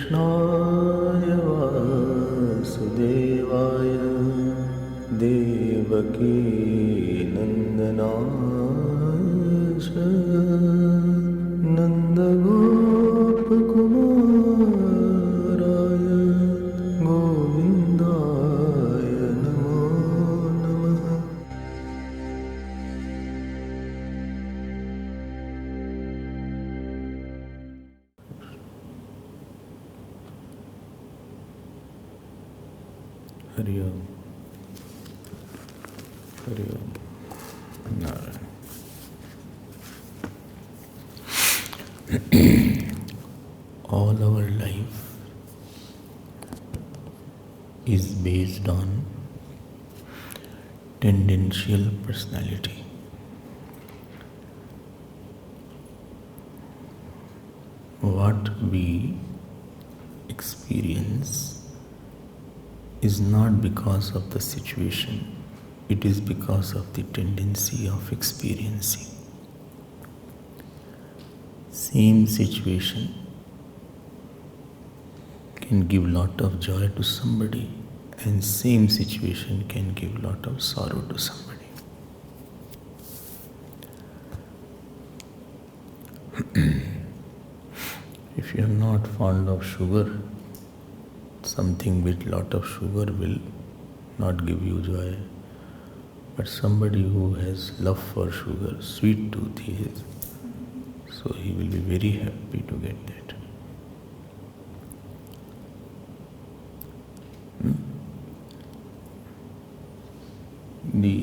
कृष्णाय वासुदेवाय देवकी नन्दनाय च नन्दगोपकुमाराय गोविन्दाय नमो नमः। हरि ओम हरि ओम Narayan. All our life is based on tendential personality. What we experience is not because of the situation, it is because of the tendency of experiencing. Same situation can give lot of joy to somebody, and same situation can give lot of sorrow to somebody. If you are not fond of sugar, something with lot of sugar will not give you joy. But somebody who has love for sugar, sweet tooth he is, so he will be very happy to get that. The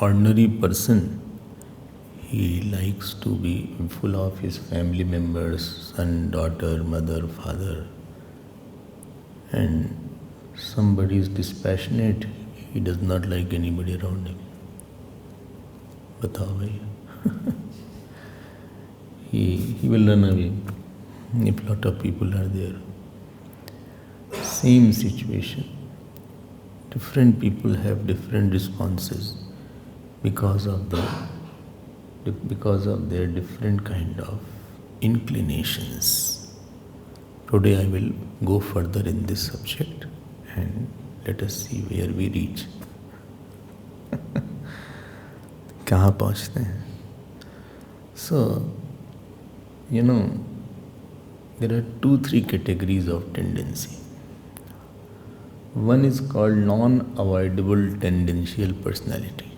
ordinary person, he likes to be full of his family members, son, daughter, mother, father. And somebody is dispassionate, he does not like anybody around him. Batao bhai. He will run away if lot of people are there. Same situation. Different people have different responses because of their different kind of inclinations. Today I will go further in this subject and let us see where we reach. कहाँ पहुँचते हैं? So, there are 2-3 categories of tendency. One is called non-avoidable tendential personality.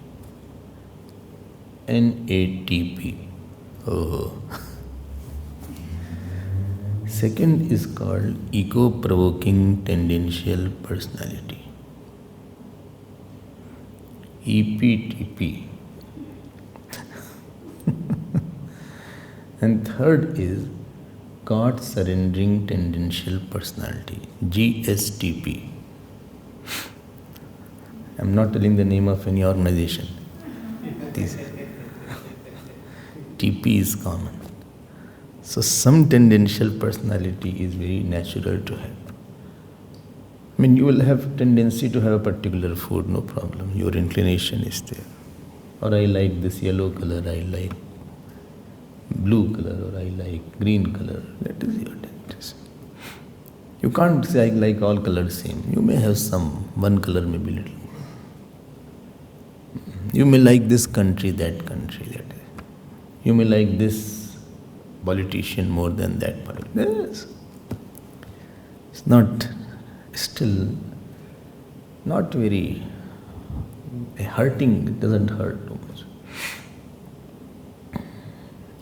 NATP. Oh. Second is called ego-provoking tendential personality. EPTP. And third is God-surrendering tendential personality. GSTP. I'm not telling the name of any organization. TP is common. So some tendential personality is very natural to have. I mean, you will have tendency to have a particular food, no problem. Your inclination is there. Or I like this yellow color, I like blue color, or I like green color. That is your tendency. You can't say I like all colors same. You may have some, one color may be little. You may like this country, that country, that. You may like this politician more than that politician. Yes. It's not, still not very hurting, it doesn't hurt too much.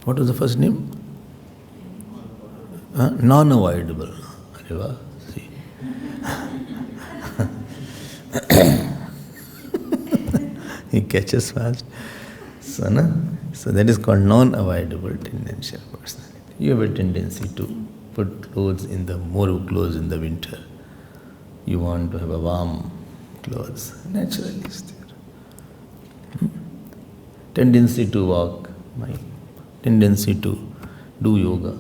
What was the first name? Non-avoidable. See. He catches fast. So that is called non-avoidable tendential personality. You have a tendency to put more clothes in the winter. You want to have a warm clothes. Naturally is there. Tendency to walk, tendency to do yoga,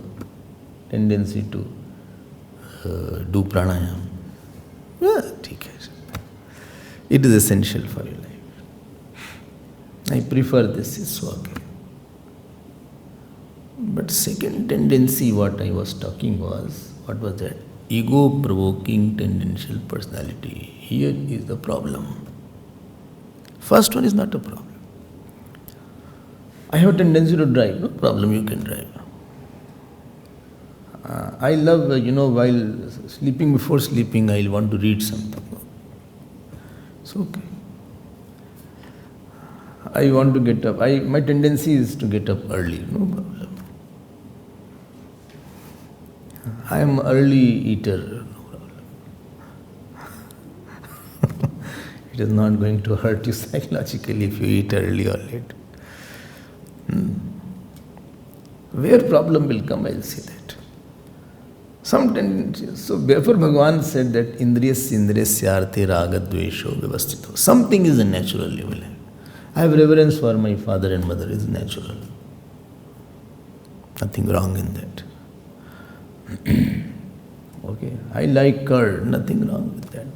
tendency to do pranayam. It is essential for your life. I prefer this, is okay. But second tendency what I was talking was What was that? Ego-provoking tendential personality. Here is the problem. First one is not a problem. I have a tendency to drive. No problem, you can drive. I love, while sleeping, before sleeping, I want to read something. It's okay. I want to get up. My tendency is to get up early. No problem. I am early eater. No problem. It is not going to hurt you psychologically if you eat early or late. Where problem will come, I will see that. Some tendencies. So therefore Bhagavan said that indriyasyarthe ragadvesho vyavastito. Something is a natural level. I have reverence for my father and mother. It's natural. Nothing wrong in that. Okay. I like curd. Nothing wrong with that.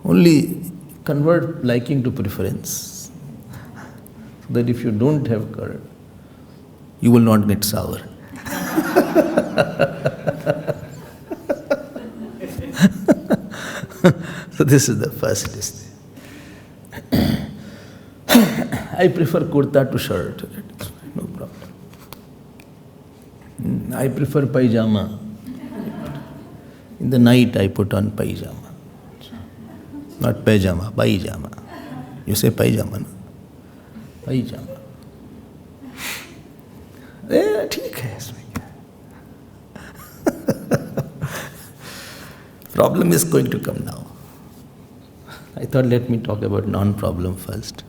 Only convert liking to preference. So that if you don't have curd, you will not get sour. So this is the first list. I prefer kurta to shirt. No problem. I prefer pajama. In the night I put on pajama. Not pajama, pajama. You say pajama, no? Pajama. ठीक है इसमें क्या problem is going to come now. I thought let me talk about non-problem first.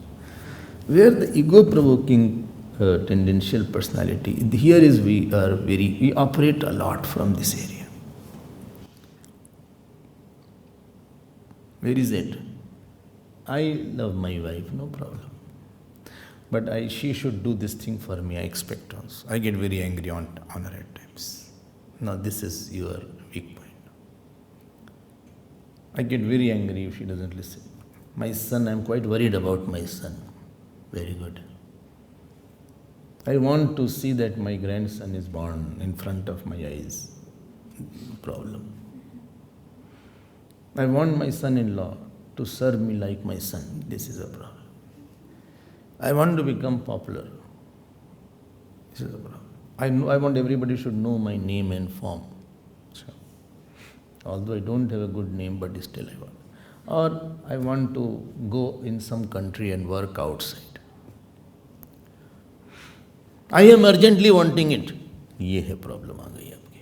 Where the ego-provoking tendential personality, here is we operate a lot from this area. Where is it? I love my wife, no problem. But she should do this thing for me, I expect also. I get very angry on her at times. Now this is your weak point. I get very angry if she doesn't listen. My son, I'm quite worried about my son. Very good. I want to see that my grandson is born in front of my eyes. No problem. I want my son-in-law to serve me like my son. This is a problem. I want to become popular. This is a problem. I want everybody should know my name and form. So, although I don't have a good name, but still I want. Or I want to go in some country and work outside. I am urgently wanting it. ये है problem आ गई आपकी.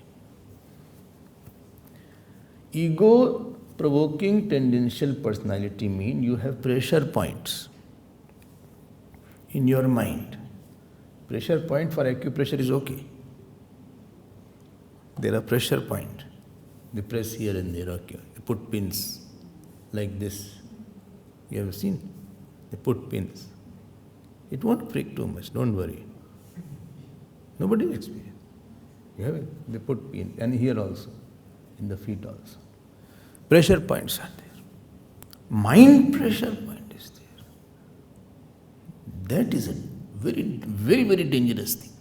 Ego-provoking tendential personality mean you have pressure points in your mind. Pressure point for acupressure is okay. There are pressure point. They press here and there, okay. They put pins like this. You have seen? They put pins. It won't prick too much, don't worry. Nobody will experience. You have it? They put pins. And here also, in the feet also. Pressure points are there. Mind pressure point is there. That is a very, very, very dangerous thing.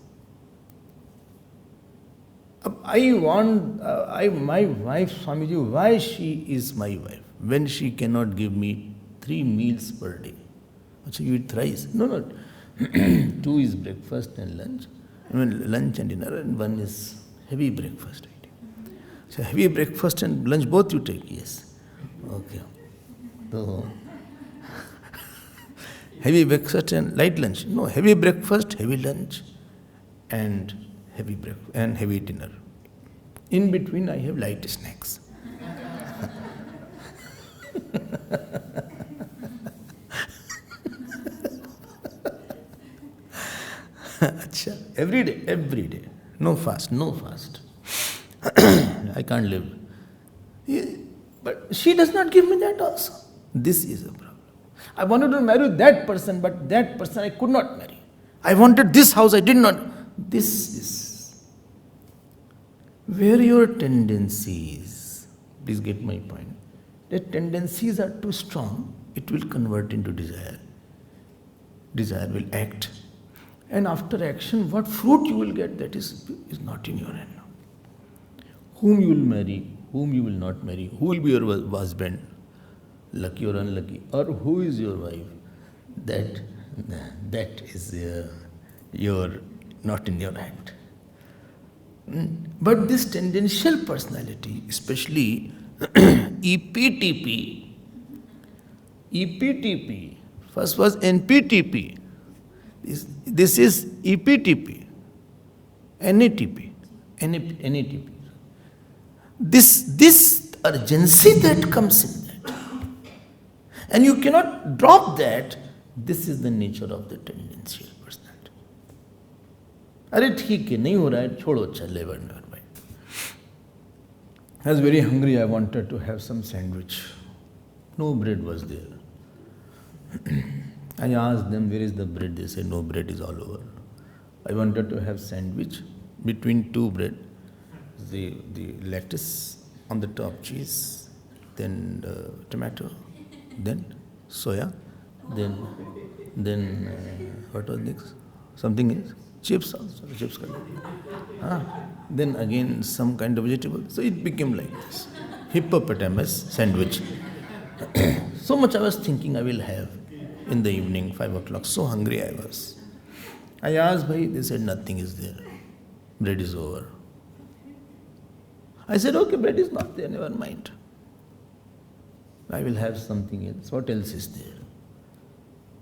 My wife, Swamiji, why she is my wife? When she cannot give me 3 meals per day. So you eat thrice. No. 2 is breakfast and lunch. Lunch and dinner, and 1 is heavy breakfast. So heavy breakfast and lunch both you take? Yes. Okay. So heavy breakfast and light lunch? No, heavy breakfast, heavy lunch, and heavy breakfast and heavy dinner. In between, I have light snacks. Every day. No fast. I can't live. But she does not give me that also. This is a problem. I wanted to marry that person, but that person I could not marry. I wanted this house, I did not. This is where your tendencies, please get my point, the tendencies are too strong, it will convert into desire. Desire will act. And after action, what fruit you will get, that is not in your hand now. Whom you will marry, whom you will not marry, who will be your husband, lucky or unlucky, or who is your wife, that is not in your hand. But this tendential personality, especially EPTP, first was NPTP, this is EPTP, NATP. This urgency that comes in that, and you cannot drop that. This is the nature of the tendential personality. अरे ठीक है, नहीं हो रहा है, छोड़ो, चले never mind. I was very hungry. I wanted to have some sandwich. No bread was there. I asked them, where is the bread? They said, no, bread is all over. I wanted to have sandwich between two bread. The lettuce on the top, cheese, then tomato, then soya, then what was next? Something else? Chips also, chips. Then again some kind of vegetable. So it became like this. Hippopotamus sandwich. So much I was thinking I will have in the evening, 5 o'clock. So hungry I was. I asked, bhai, they said nothing is there. Bread is over. I said, okay, bread is not there, never mind. I will have something else. What else is there?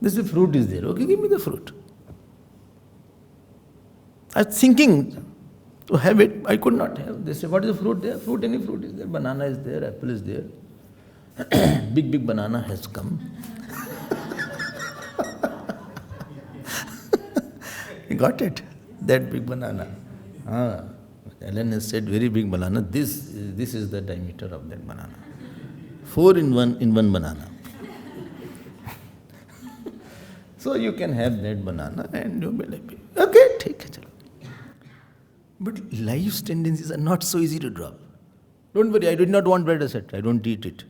They said, fruit is there. Okay, give me the fruit. I was thinking to have it, I could not have. They said, what is the fruit there? Fruit, any fruit is there. Banana is there, apple is there. Big banana has come. You got it? That big banana. Alan has said, very big banana. This is the diameter of that banana. 4 in one banana. So you can have that banana and you'll be like, okay, take it. But life's tendencies are not so easy to drop. Don't worry, I did not want bread, etc. I don't eat it.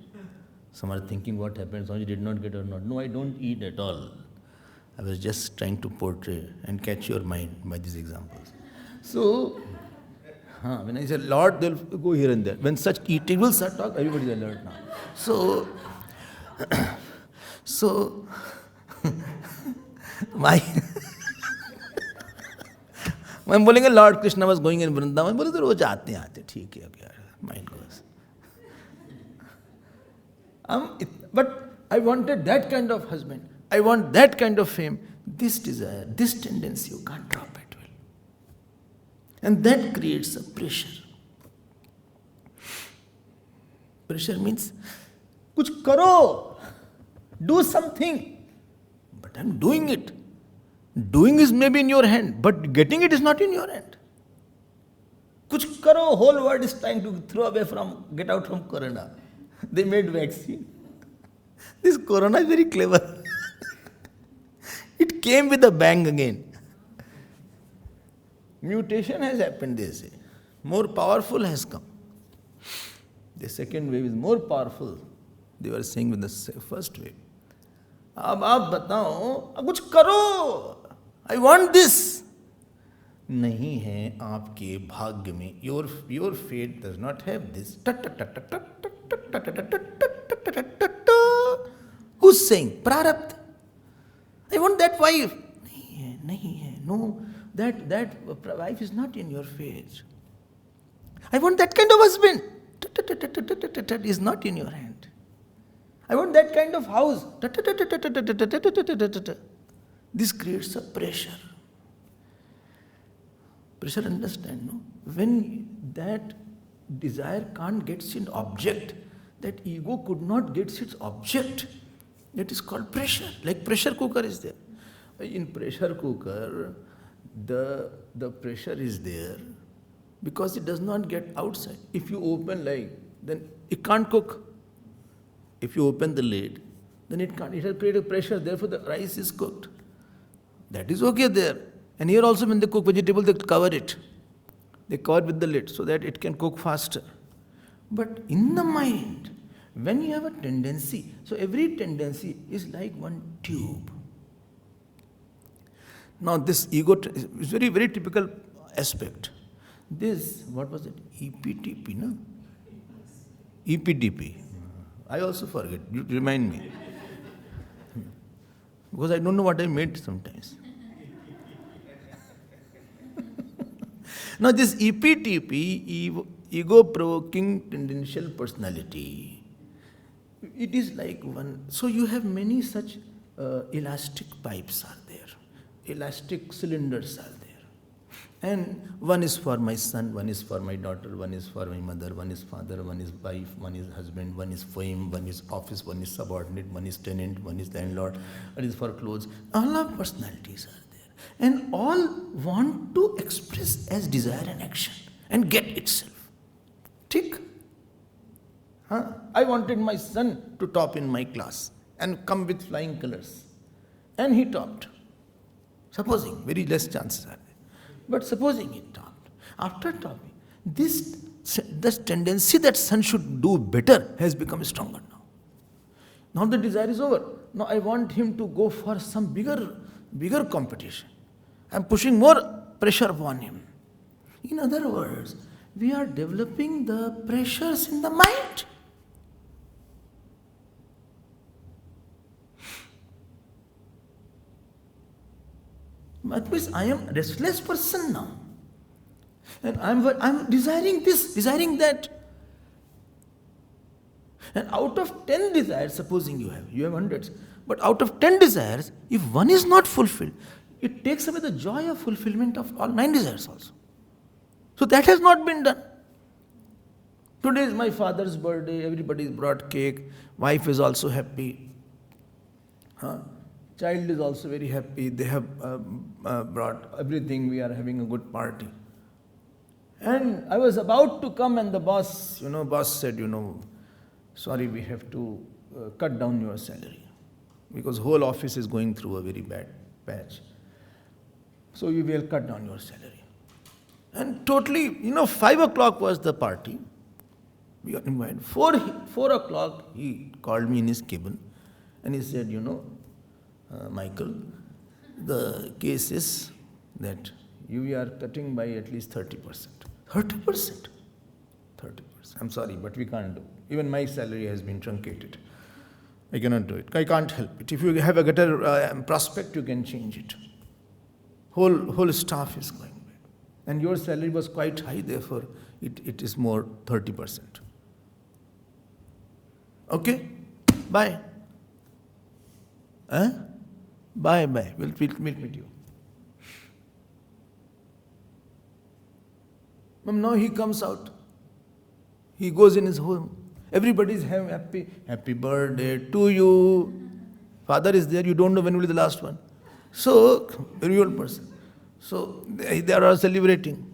Some are thinking what happened, Swami did not get or not. No, I don't eat at all. I was just trying to portray and catch your mind by these examples. So, when I say Lord, they'll go here and there. When such eating will start talk, everybody is alert now. So, मैं बोलेंगे Lord Krishna was going in Vrindavan, बोले तो रोज आते ठीक है अब यार, mind goes. But I wanted that kind of husband. I want that kind of fame. This desire, this tendency, you can't drop it well. And that creates a pressure. Pressure means, kuch karo, do something. But I'm doing it. Doing is maybe in your hand, but getting it is not in your hand. Kuch karo, whole world is trying to get out from corona. They made vaccine. This corona is very clever. It came with a bang again. Mutation has happened, they say. More powerful has come. The second wave is more powerful. They were saying with the first wave. अब आप बताओ, कुछ करो. I want this. नहीं है आपके भाग्य में. Your fate does not have this. Who's saying? Prarabdha. I want that wife. नहीं है. No, that wife is not in your fate. I want that kind of husband. Is not in your hand. I want that kind of house. This creates a pressure. Pressure, understand, no? When that desire can't get its object, that ego could not get its object, that is called pressure. Like pressure cooker is there. In pressure cooker, the pressure is there because it does not get outside. If you open then it can't cook. If you open the lid, then it can't. It has created pressure, therefore the rice is cooked. That is okay there. And here also when they cook vegetable, they cover it. They cover it with the lid so that it can cook faster. But in the mind, when you have a tendency, so every tendency is like one tube. Now this ego is very, very typical aspect. This, what was it? EPTP, no? EPTP. I also forget. You remind me. Because I don't know what I made sometimes. Now this EPTP, ego-provoking tendential personality, it is like one. So you have many such elastic pipes are there, elastic cylinders are there. And one is for my son, one is for my daughter, one is for my mother, one is father, one is wife, one is husband, one is fame, one is office, one is subordinate, one is tenant, one is landlord, one is for clothes. All of personalities are there. And all want to express as desire and action and get itself. Tick. I wanted my son to top in my class and come with flying colors. And he topped. Supposing, very less chances are there. But supposing he topped. After topping, this tendency that son should do better has become stronger now. Now the desire is over. Now I want him to go for some bigger competition. I am pushing more pressure upon him. In other words, we are developing the pressures in the mind. That means I am a restless person now. And I'm desiring this, desiring that. And out of 10 desires, supposing you have hundreds, but out of 10 desires, if one is not fulfilled, it takes away the joy of fulfillment of all 9 desires also. So that has not been done. Today is my father's birthday, everybody brought cake, wife is also happy. Child is also very happy, they have brought everything, we are having a good party. And I was about to come and the boss said, sorry, we have to cut down your salary. Because whole office is going through a very bad patch. So we will cut down your salary. And totally, 5 o'clock was the party. We got invited. 4 o'clock, he called me in his cabin and he said, Michael, the case is that you are cutting by at least 30%. 30%? 30%. I'm sorry, but we can't do it. Even my salary has been truncated. I cannot do it. I can't help it. If you have a better prospect, you can change it. Whole staff is going bad. And your salary was quite high, therefore it is more 30%. Okay? Bye. Bye. We'll meet you. Now he comes out. He goes in his home. Everybody is happy birthday to you. Father is there. You don't know when will be the last one. So, very old person. So, they are all celebrating.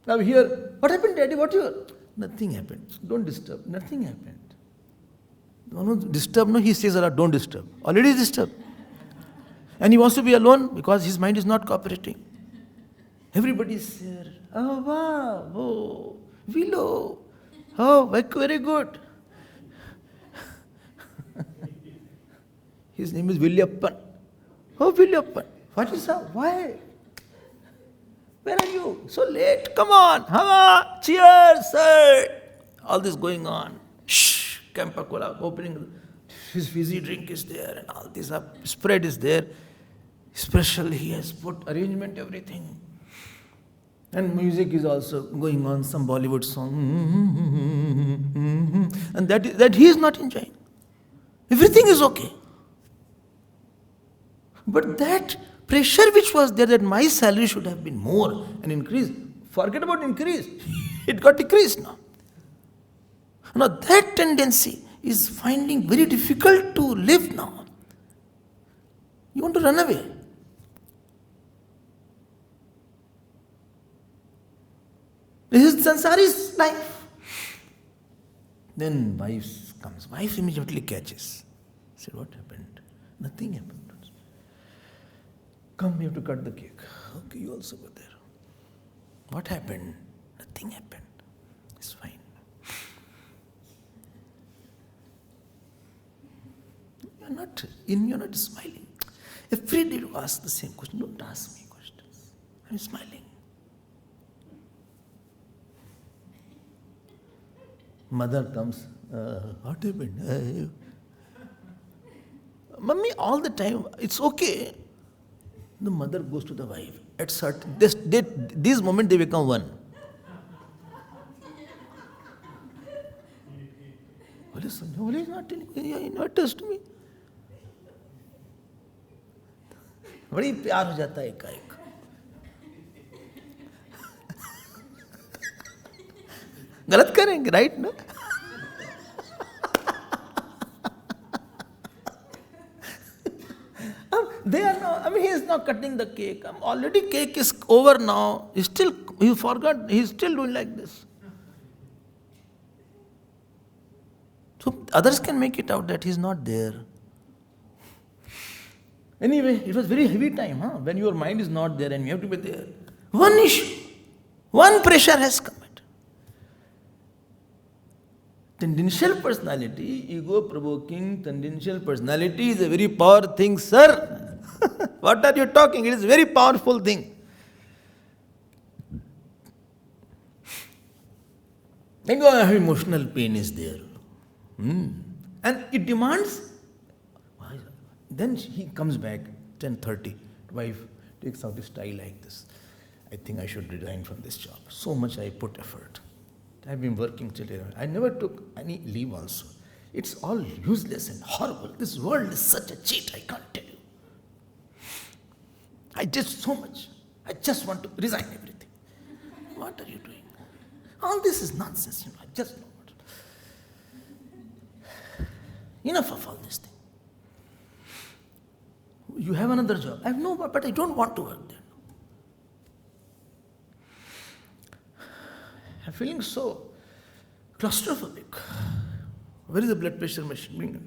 Now here, what happened, Daddy? Nothing happened. Don't disturb. Nothing happened. Don't disturb. No, he says, don't disturb. Already disturbed. And he wants to be alone because his mind is not cooperating. Everybody is there. Oh, wow. Oh, Willow. Oh, very good. His name is Vilyappan. Oh, Vilyappan. What is up? Why? Where are you? So late. Come on. Cheers, sir. All this going on. Shh. Campa Cola opening. His fizzy drink is there and all this spread is there. Special, he has put arrangement, everything. And music is also going on, some Bollywood song. And that he is not enjoying. Everything is okay. But that pressure which was there, that my salary should have been more and increased, forget about increase. It got decreased now. Now that tendency is finding very difficult to live now. You want to run away. This is Sansari's life. Then wife comes. Wife immediately catches. Said, what happened? Nothing happened. Come, you have to cut the cake. Okay, you also go there. What happened? Nothing happened. It's fine. You're not smiling. Afraid to ask the same question. Don't ask me questions. I'm smiling. Mother comes, what happened? Mummy, all the time, it's okay. The mother goes to the wife. At certain, this moment they become one. Holy is not telling me, he not touched me. बड़ी प्यार हो जाता है एकाएक. गलत करेंगे, right ना? They are now, he is now cutting the cake. Already cake is over now. He forgot, he is still doing like this. So others can make it out that he is not there. Anyway, it was very heavy time, when your mind is not there and you have to be there. One issue, one pressure has come. Tendential personality, ego-provoking tendential personality is a very powerful thing, sir. What are you talking? It is a very powerful thing. Then emotional pain is there. And it demands. Then he comes back, 10:30. Wife takes out his tie like this. I think I should resign from this job. So much I put effort. I've been working till here. I never took any leave also. It's all useless and horrible. This world is such a cheat, I can't tell you. I did so much. I just want to resign everything. What are you doing? All this is nonsense, I just know what. Enough of all this thing. You have another job. I have no, but I don't want to work there. I'm feeling so claustrophobic. Where is the blood pressure machine? Bring it.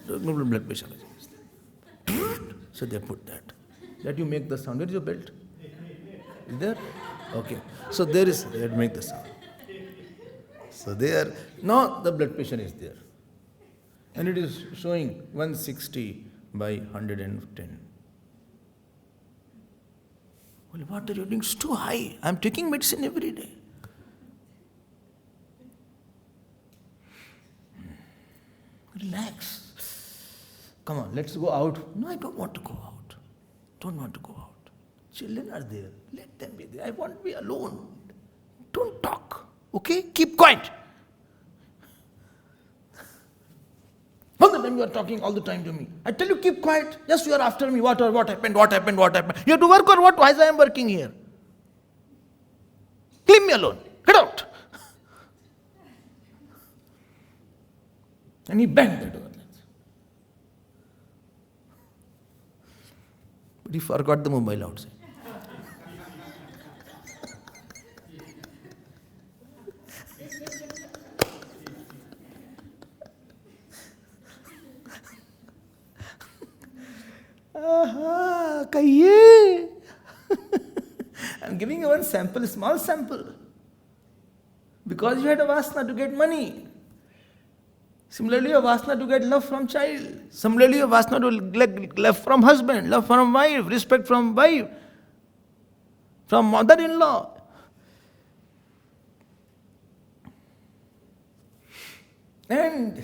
No blood pressure machine. So they put that. That you make the sound. Where is your belt? Is there? Okay. So there is, they make the sound. So there, now the blood pressure is there. And it is showing 160 by 110. Well, what are you doing? It's too high. I'm taking medicine every day. Relax. Come on, let's go out. No, I don't want to go out. Don't want to go out. Children are there. Let them be there. I want to be alone. Don't talk. Okay? Keep quiet. All the time you are talking all the time to me. I tell you, keep quiet. Yes, you are after me. What happened? What happened? What happened? You have to work or what? Why I am working here? Leave me alone. Get out. And he banged the door. But he forgot the mobile outside. Kahiye. I'm giving you one sample, small sample. Because you had a vasana to get money. Similarly, a vasana to get love from child. Similarly, a vasana to get love from husband, love from wife, respect from wife, from mother-in-law. And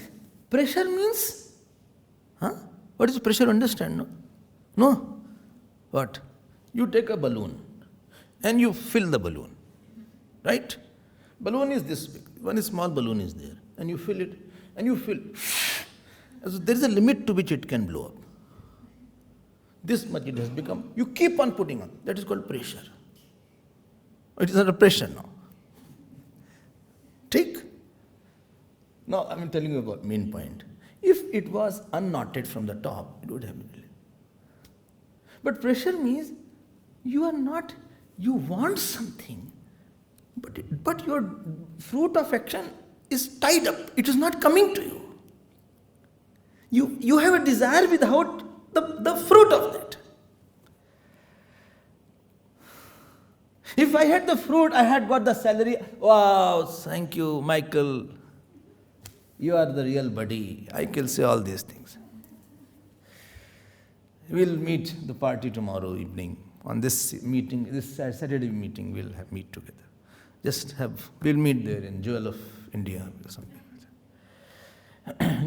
pressure means, what is pressure? Understand, no? No. What? You take a balloon and you fill the balloon. Right? Balloon is this big. One small balloon is there. And you fill it. And you fill. So there is a limit to which it can blow up. This much it has become. You keep on putting on. That is called pressure. It is under pressure now. Take. Now I am telling you about main point. If it was unknotted from the top, it would have been. But pressure means you are not, you want something, but your fruit of action is tied up. It is not coming to you. You have a desire without the fruit of that. If I had the fruit, I had got the salary. Wow, thank you, Michael. You are the real buddy. I can say all these things. We'll meet the party tomorrow evening. On this meeting, this Saturday meeting, we'll meet together. We'll meet there in Jewel of India or something.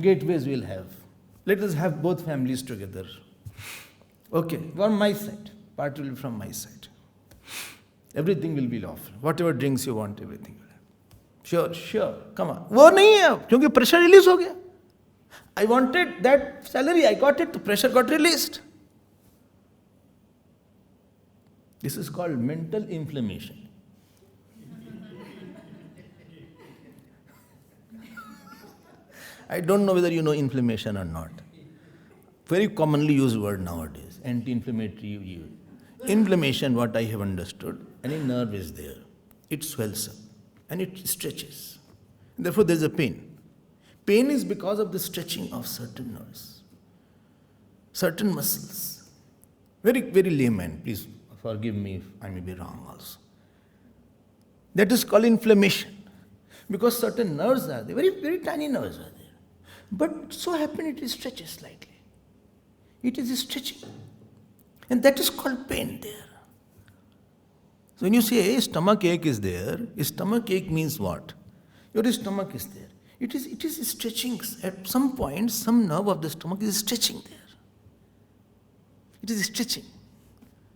Gateways we'll have. Let us have both families together. Okay, from my side. Party will be from my side. Everything will be offered. Whatever drinks you want, everything will have. Sure, come on. वो नहीं है अब, क्योंकि pressure release हो गया. I wanted that salary, I got it, the pressure got released. This is called mental inflammation. I don't know whether you know inflammation or not. Very commonly used word nowadays, anti-inflammatory. Inflammation, what I have understood, any nerve is there. It swells up and it stretches. Therefore, there is a pain. Pain is because of the stretching of certain nerves, certain muscles. Very, very layman, please forgive me if I may be wrong also. That is called inflammation. Because certain nerves are there, very, very tiny nerves are there. But so happen it stretches slightly. It is stretching. And that is called pain there. So when you say stomach ache is there, stomach ache means what? Your stomach is there. It is stretching. At some point, some nerve of the stomach is stretching there. It is stretching.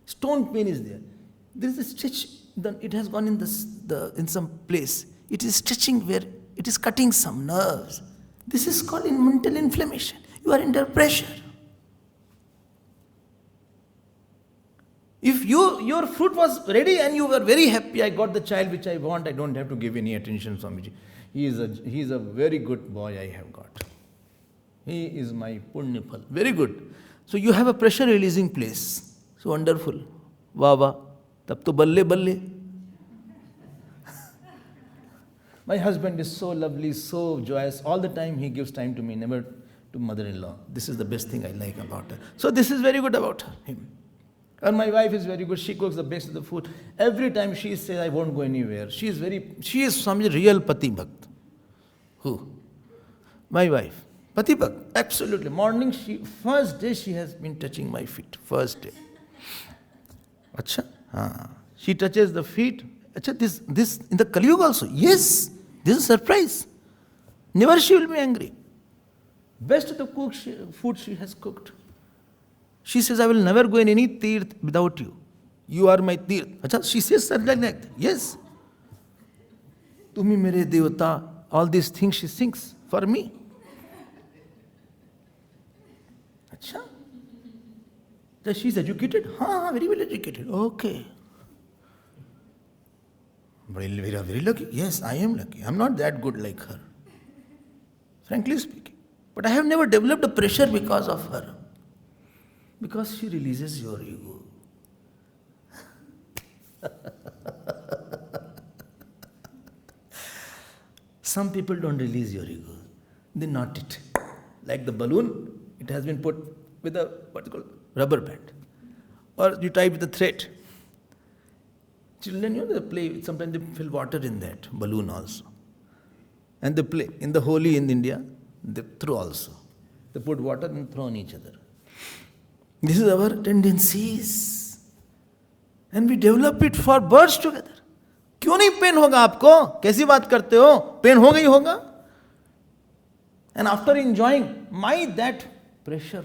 Stone pain is there. There is a stretch. Then it has gone in some place. It is stretching where it is cutting some nerves. This is called mental inflammation. You are under pressure. If your fruit was ready and you were very happy, I got the child which I want, I don't have to give any attention, Swamiji. He is a very good boy I have got. He is my punyapal. Very good. So you have a pressure releasing place. So wonderful. Wawa. Tab to balle balle. My husband is so lovely, so joyous. All the time he gives time to me, never to mother-in-law. This is the best thing I like about her. So this is very good about him. And my wife is very good. She cooks the best of the food. Every time she says, I won't go anywhere. She is some real Pati Bhakt. Who? My wife. Pati Bhakt. Absolutely. Morning, first day she has been touching my feet. First day. Acha? She touches the feet. Acha, this in the Kali Yuga also. Yes. This is a surprise. Never she will be angry. Best of the food she has cooked. She says, I will never go in any tirth without you. You are my tirth. Achha, she says something like that. Yes. Tumi mere devata. All these things she sings for me. Achha. So she is educated? Very well educated. Okay. Very lucky. Yes, I am lucky. I am not that good like her. Frankly speaking. But I have never developed a pressure because of her. Because she releases your ego. Some people don't release your ego. They knot it. Like the balloon, it has been put with a, what's called, rubber band. Or you tie with a thread. Children, they play, sometimes they fill water in that balloon also. And they play. In the Holi in India, they throw also. They put water and throw on each other. This is our tendencies. And we develop it for birds together. क्यों नहीं pen होगा आपको? कैसी बात करते हो? Pen होगा ही होगा. And after enjoying, my pressure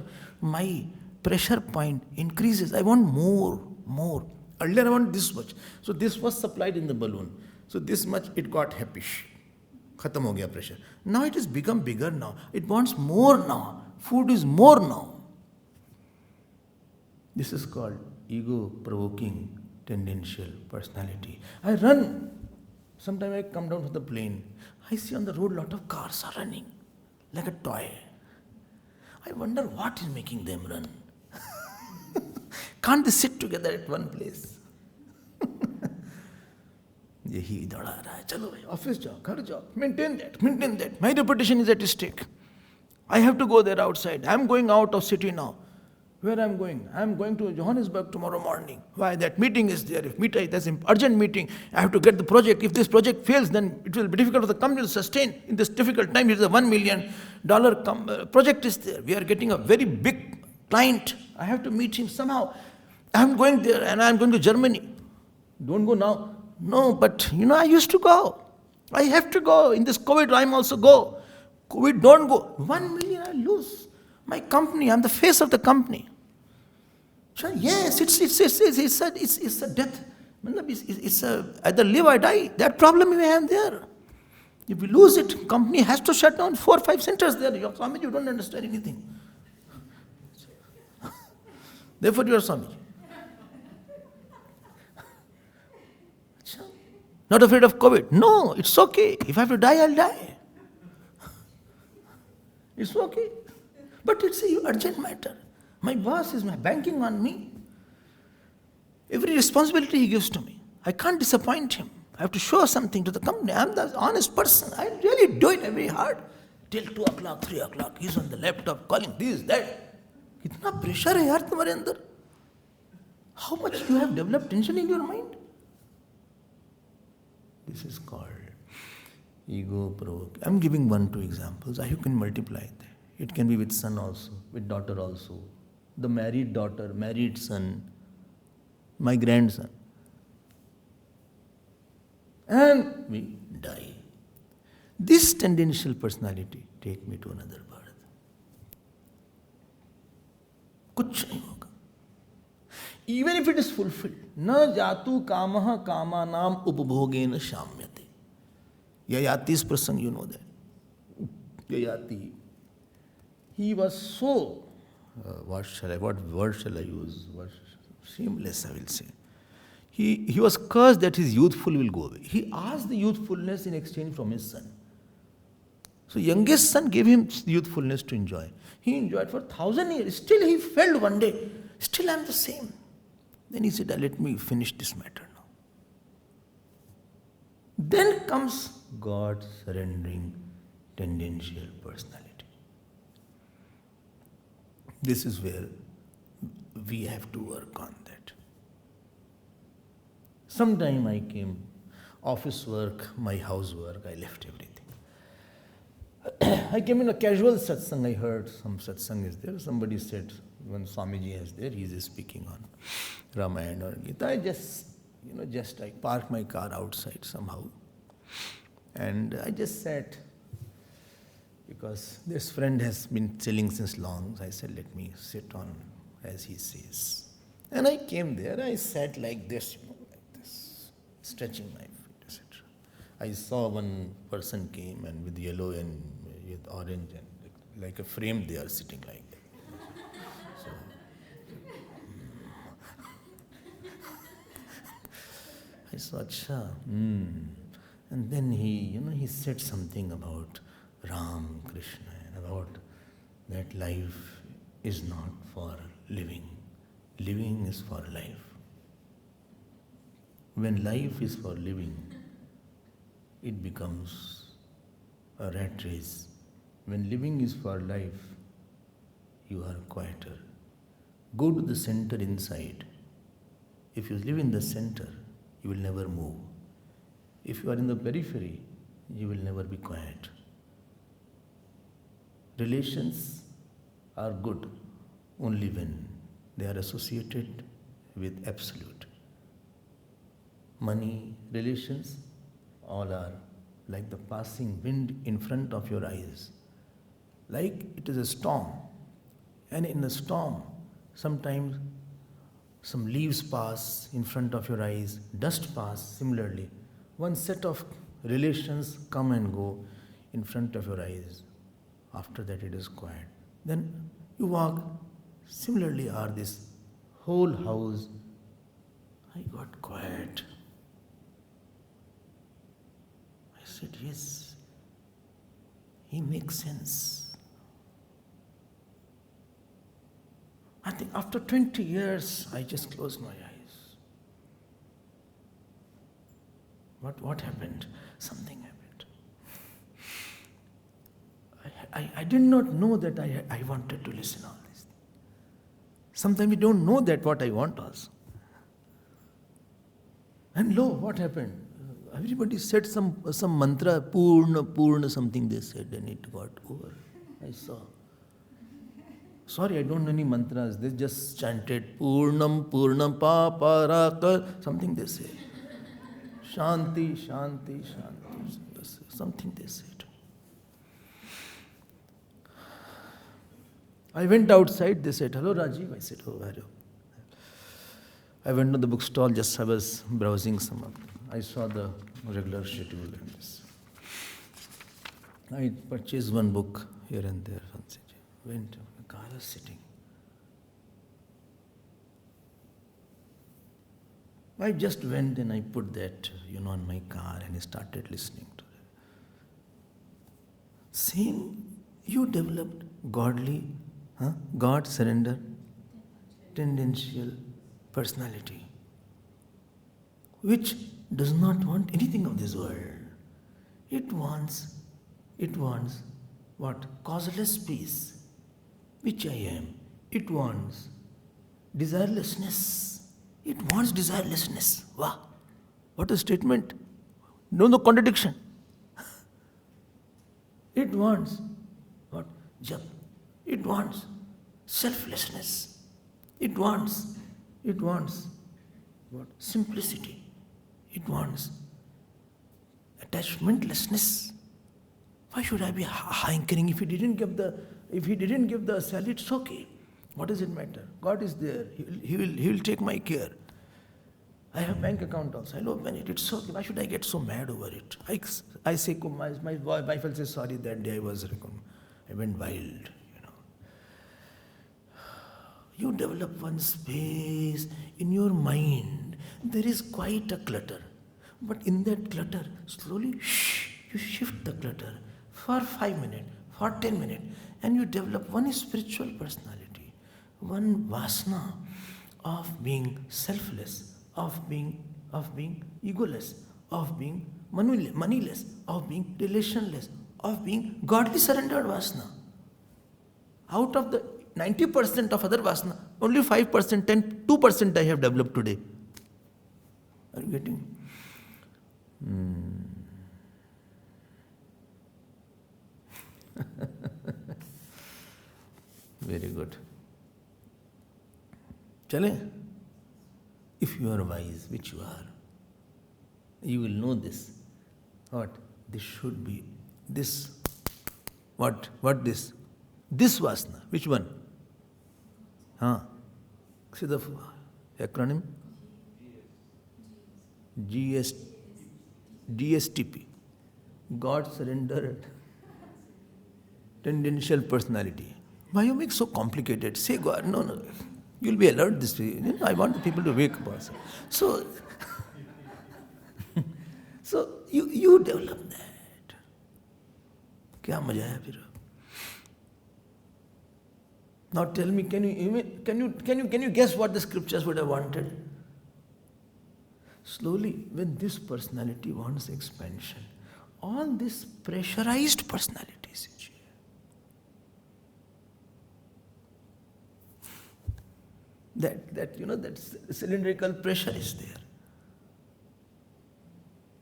point increases. I want more. Earlier I want this much. So this was supplied in the balloon. So this much it got happy. Khatam ho gaya pressure. Now it has become bigger now. It wants more now. Food is more now. This is called ego-provoking, tendential personality. I run. Sometimes I come down from the plane. I see on the road a lot of cars are running like a toy. I wonder what is making them run. Can't they sit together at one place? Yahi dauda raha hai. Chalo bhai, office job, ghar job. Maintain that. My reputation is at stake. I have to go there outside. I am going out of city now. Where I am going? I am going to Johannesburg tomorrow morning. Why? That meeting is there. That's an urgent meeting. I have to get the project. If this project fails, then it will be difficult for the company to sustain in this difficult time. It is a $1 million project is there. We are getting a very big client. I have to meet him somehow. I'm going there and I'm going to Germany. Don't go now. No, but I used to go. I have to go. In this COVID, I'm also go. COVID, don't go. 1 million I lose. My company, I'm the face of the company. So yes, it's a death. It's either live or die. That problem we have there. If we lose it, company has to shut down 4 or 5 centers there. Swami, you don't understand anything. Therefore, you are Swami. Not afraid of COVID. No, it's okay. If I have to die, I'll die. It's okay. But it's an urgent matter. My boss is banking on me. Every responsibility he gives to me. I can't disappoint him. I have to show something to the company. I'm the honest person. I really do it very hard. Till 2 o'clock, 3 o'clock, he's on the laptop calling this, that. Kitna pressure hai yaar tumhare andar? How much you have developed tension in your mind? This is called ego provoke. I'm giving 1-2 examples. You can multiply it. It can be with son also, with daughter also. The married daughter, married son, my grandson. And we die. This tendential personality take me to another birth. Kuch nahi hoga. Even if it is fulfilled. Na jatu kamaha kamanam upbhogena shamyate. Yayati's prasang, you know that. Yayati. He was so, what word shall I use? Shameless, I will say. He was cursed that his youthful will go away. He asked the youthfulness in exchange from his son. So youngest son gave him youthfulness to enjoy. He enjoyed for 1,000 years. Still he felt one day, still I am the same. Then he said, let me finish this matter now. Then comes God surrendering tendential personality. This is where we have to work on that. Sometime I came, office work, my housework, I left everything. I came in a casual satsang, I heard some satsang is there. Somebody said, when Swamiji is there, he is speaking on Ramayana or Gita. I just I parked my car outside somehow. And I just sat, because this friend has been chilling since long. So I said, let me sit on as he says. And I came there, I sat like this, like this, stretching my feet, etc. I saw one person came and with yellow and with orange and like a frame they are sitting like that. So, I saw, Acha. And then he said something about Ram, Krishna, and about that life is not for living. Living is for life. When life is for living, it becomes a rat race. When living is for life, you are quieter. Go to the center inside. If you live in the center, you will never move. If you are in the periphery, you will never be quiet. Relations are good only when they are associated with absolute. Money, relations, all are like the passing wind in front of your eyes. Like it is a storm. And in the storm, sometimes some leaves pass in front of your eyes, dust pass similarly. One set of relations come and go in front of your eyes. After that it is quiet. Then you walk. Similarly are this whole house. I got quiet. I said, yes, he makes sense. I think after 20 years, I just closed my eyes. What happened? Something happened. I did not know that I wanted to listen all this. Sometimes we don't know that what I want also. And lo, what happened? Everybody said some mantra, Purna, something they said, and it got over. I saw. Sorry, I don't know any mantras. They just chanted Purnam Purnam Paparaka, something they say. Shanti, Shanti, Shanti. Something they said. I went outside, they said, hello Rajiv. I said, oh, hello. I went to the bookstall, just I was browsing some up. I saw the regular schedule and this. I purchased one book here and there. Went, the car was sitting. I just went and I put that, on my car and I started listening to it. Seeing you developed godly, God surrender, tendential personality, which does not want anything of this world. It wants what? Causeless peace, which I am. It wants desirelessness. It wants desirelessness. Wow! What a statement. No contradiction. It wants what? Jap. It wants selflessness. It wants what? Simplicity. It wants attachmentlessness. Why should I be hankering? If he didn't give the salary, it's okay. What does it matter? God is there. He will take my care. I have bank account also. I love money. It's okay. Why should I get so mad over it? I say, my wife will say, sorry, that day I went wild. You develop one space in your mind. There is quite a clutter. But in that clutter, slowly, you shift the clutter for 5 minutes, for 10 minutes, and you develop one spiritual personality, one vasana of being selfless, of being egoless, of being moneyless, of being relationless, of being godly surrendered vasana. Out of the 90% of other vasana, only 5%, 2% I have developed today. Are you getting? Very good. Chale? If you are wise, which you are, you will know this. What? This should be this. What this? This vasana. Which one? See the acronym? DSTP. God surrendered tendential personality. Why you make so complicated? Say God. No. You'll be alert this way. I want the people to wake up also. So you develop that. Kya maja hai phir? Now tell me, can you guess what the scriptures would have wanted? Slowly, when this personality wants expansion, all these pressurized personalities, that cylindrical pressure is there.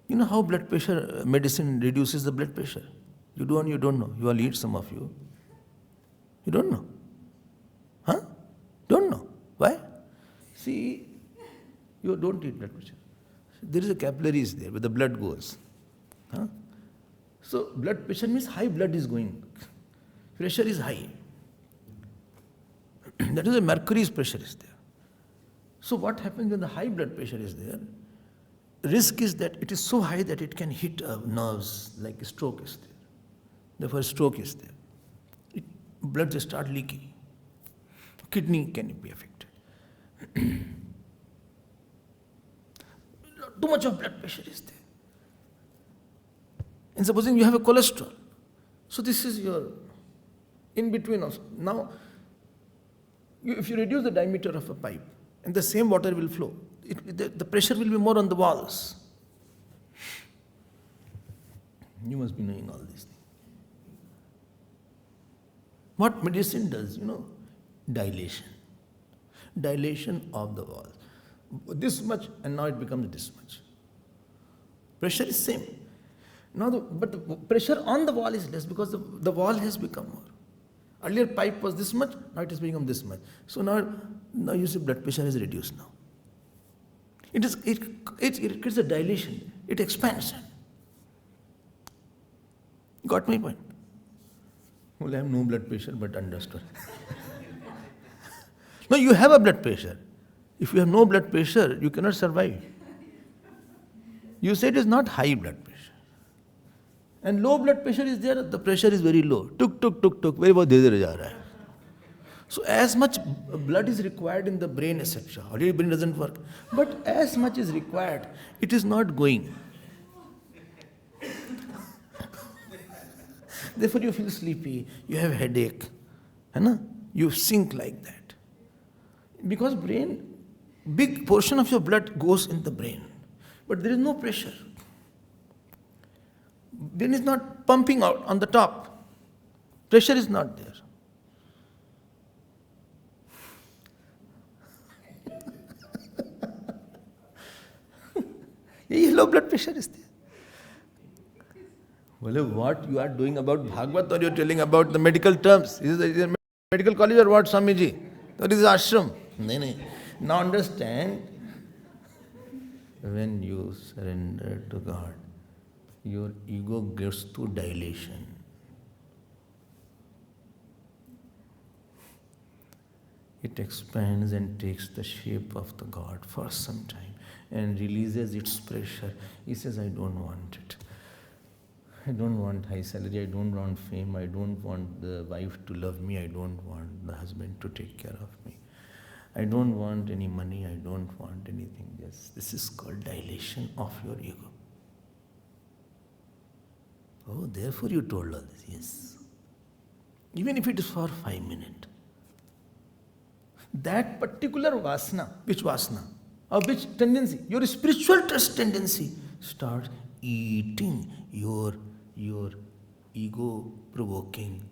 You know how blood pressure medicine reduces the blood pressure? You don't know. You all eat, some of you. You don't know. Don't know. Why? See, you don't eat blood pressure. There is a capillaries there where the blood goes. So blood pressure means high blood is going. Pressure is high. That is why mercury's pressure is there. So what happens when the high blood pressure is there? Risk is that it is so high that it can hit nerves, like a stroke is there. Therefore, stroke is there. Blood just start leaking. Kidney can be affected. Too much of blood pressure is there. And supposing you have a cholesterol. So this is your in between of. Now, if you reduce the diameter of a pipe, and the same water will flow, the pressure will be more on the walls. You must be knowing all these things. What medicine does, dilation. Dilation of the wall. This much, and now it becomes this much. Pressure is same. Now, but the pressure on the wall is less because the wall has become more. Earlier pipe was this much, now it has become this much. So now you see blood pressure is reduced now. It creates a dilation. It expands. Got my point? Well, I have no blood pressure, but understood. No, you have a blood pressure. If you have no blood pressure, you cannot survive. You say it is not high blood pressure. And low blood pressure is there, the pressure is very low. Tuk, tuk, tuk, tuk, very बहुत धीरे धीरे जा रहा है. So as much blood is required in the brain, etc. Already brain doesn't work. But as much is required, it is not going. Therefore you feel sleepy, you have headache, you sink like that. Because brain, big portion of your blood goes in the brain. But there is no pressure. Brain is not pumping out on the top. Pressure is not there. Low blood pressure is there. Well, what you are doing about Bhagavat or you are telling about the medical terms? Is it a medical college or what, Swamiji? That is ashram. No. Now understand, when you surrender to God, your ego gets to dilation. It expands and takes the shape of the God for some time and releases its pressure. He says, I don't want it. I don't want high salary, I don't want fame, I don't want the wife to love me, I don't want the husband to take care of me. I don't want any money, I don't want anything. Yes, this is called dilation of your ego. Oh, therefore you told all this, yes. Even if it is for 5 minutes. That particular vasana, which vasana, or which tendency, your spiritual trust tendency starts eating your ego-provoking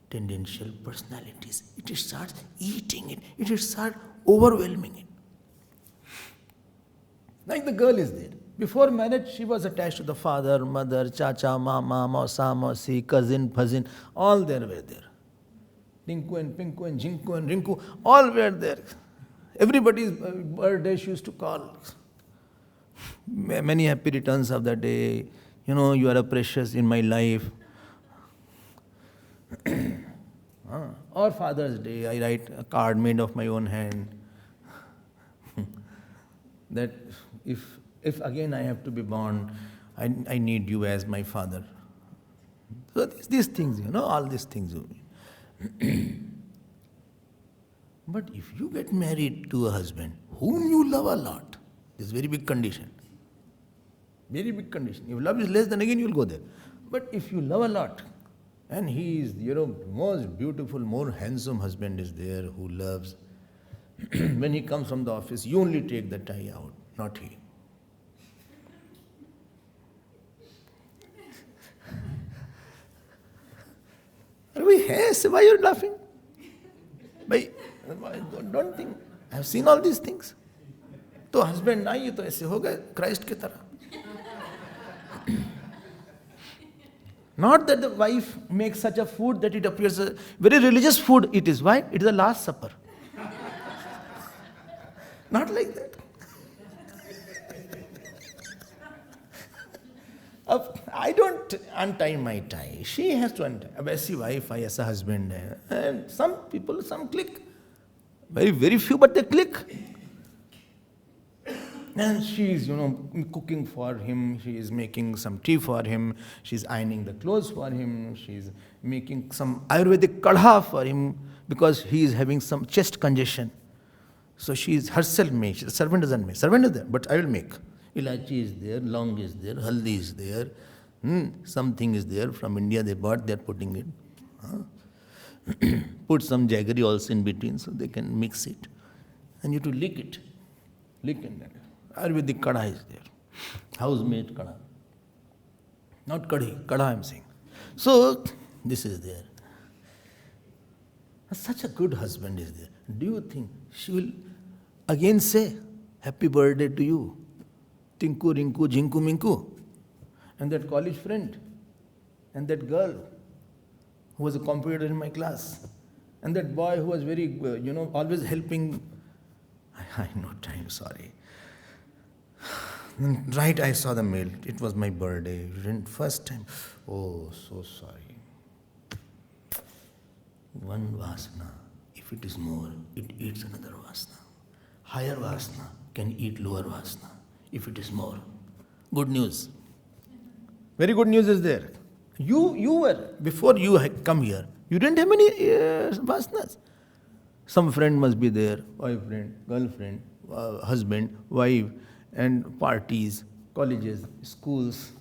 tendential personalities. It starts eating it. It starts overwhelming it. Like the girl is there. Before marriage, she was attached to the father, mother, chacha, mama, mausa, mausi, cousin, cousin. All there were there. Tinku and Pinku and Jinku and Rinku, all were there. Everybody's birthday she used to call. Many happy returns of the day. You are a precious in my life. Or Father's Day, I write a card made of my own hand. That if again I have to be born, I need you as my father. So these things, all these things. But if you get married to a husband whom you love a lot, this is a very big condition. Very big condition. If love is less, then again you will go there. But if you love a lot, and he is, most beautiful, more handsome husband is there who loves. When he comes from the office, you only take the tie out, not he. Why are you laughing? Don't think. I have seen all these things. तो husband ना ये तो ऐसे हो गए Christ की तरह. Not that the wife makes such a food that it appears a very religious food it is. Why? It is the Last Supper. Not like that. I don't untie my tie. She has to untie. अब ऐसी wife है, ऐसा husband है. And some people, some click. Very, very few, but they click. And she is, cooking for him. She is making some tea for him. She is ironing the clothes for him. She is making some Ayurvedic kadha for him because he is having some chest congestion. So she is herself made. The servant doesn't make. Servant is there, but I will make. Ilachi is there, long is there, haldi is there. Something is there from India they bought, they are putting it. Put some jaggery also in between so they can mix it. And you have to lick it. Lick in that. Ayurvedic kadha is there. House-made kadha. Not kadhi, kadha I am saying. So, this is there. Such a good husband is there. Do you think she will again say, happy birthday to you? Tinku, Rinku, Jinku, Minku. And that college friend. And that girl who was a competitor in my class. And that boy who was very, always helping. I no time, sorry. Right, I saw the mail. It was my birthday. First time. Oh, so sorry. One vasana, if it is more, it eats another vasana. Higher vasana can eat lower vasana, if it is more. Good news. Very good news is there. You were, before you had come here, you didn't have many vasanas. Some friend must be there, boyfriend, girlfriend, husband, wife, and parties, colleges, schools.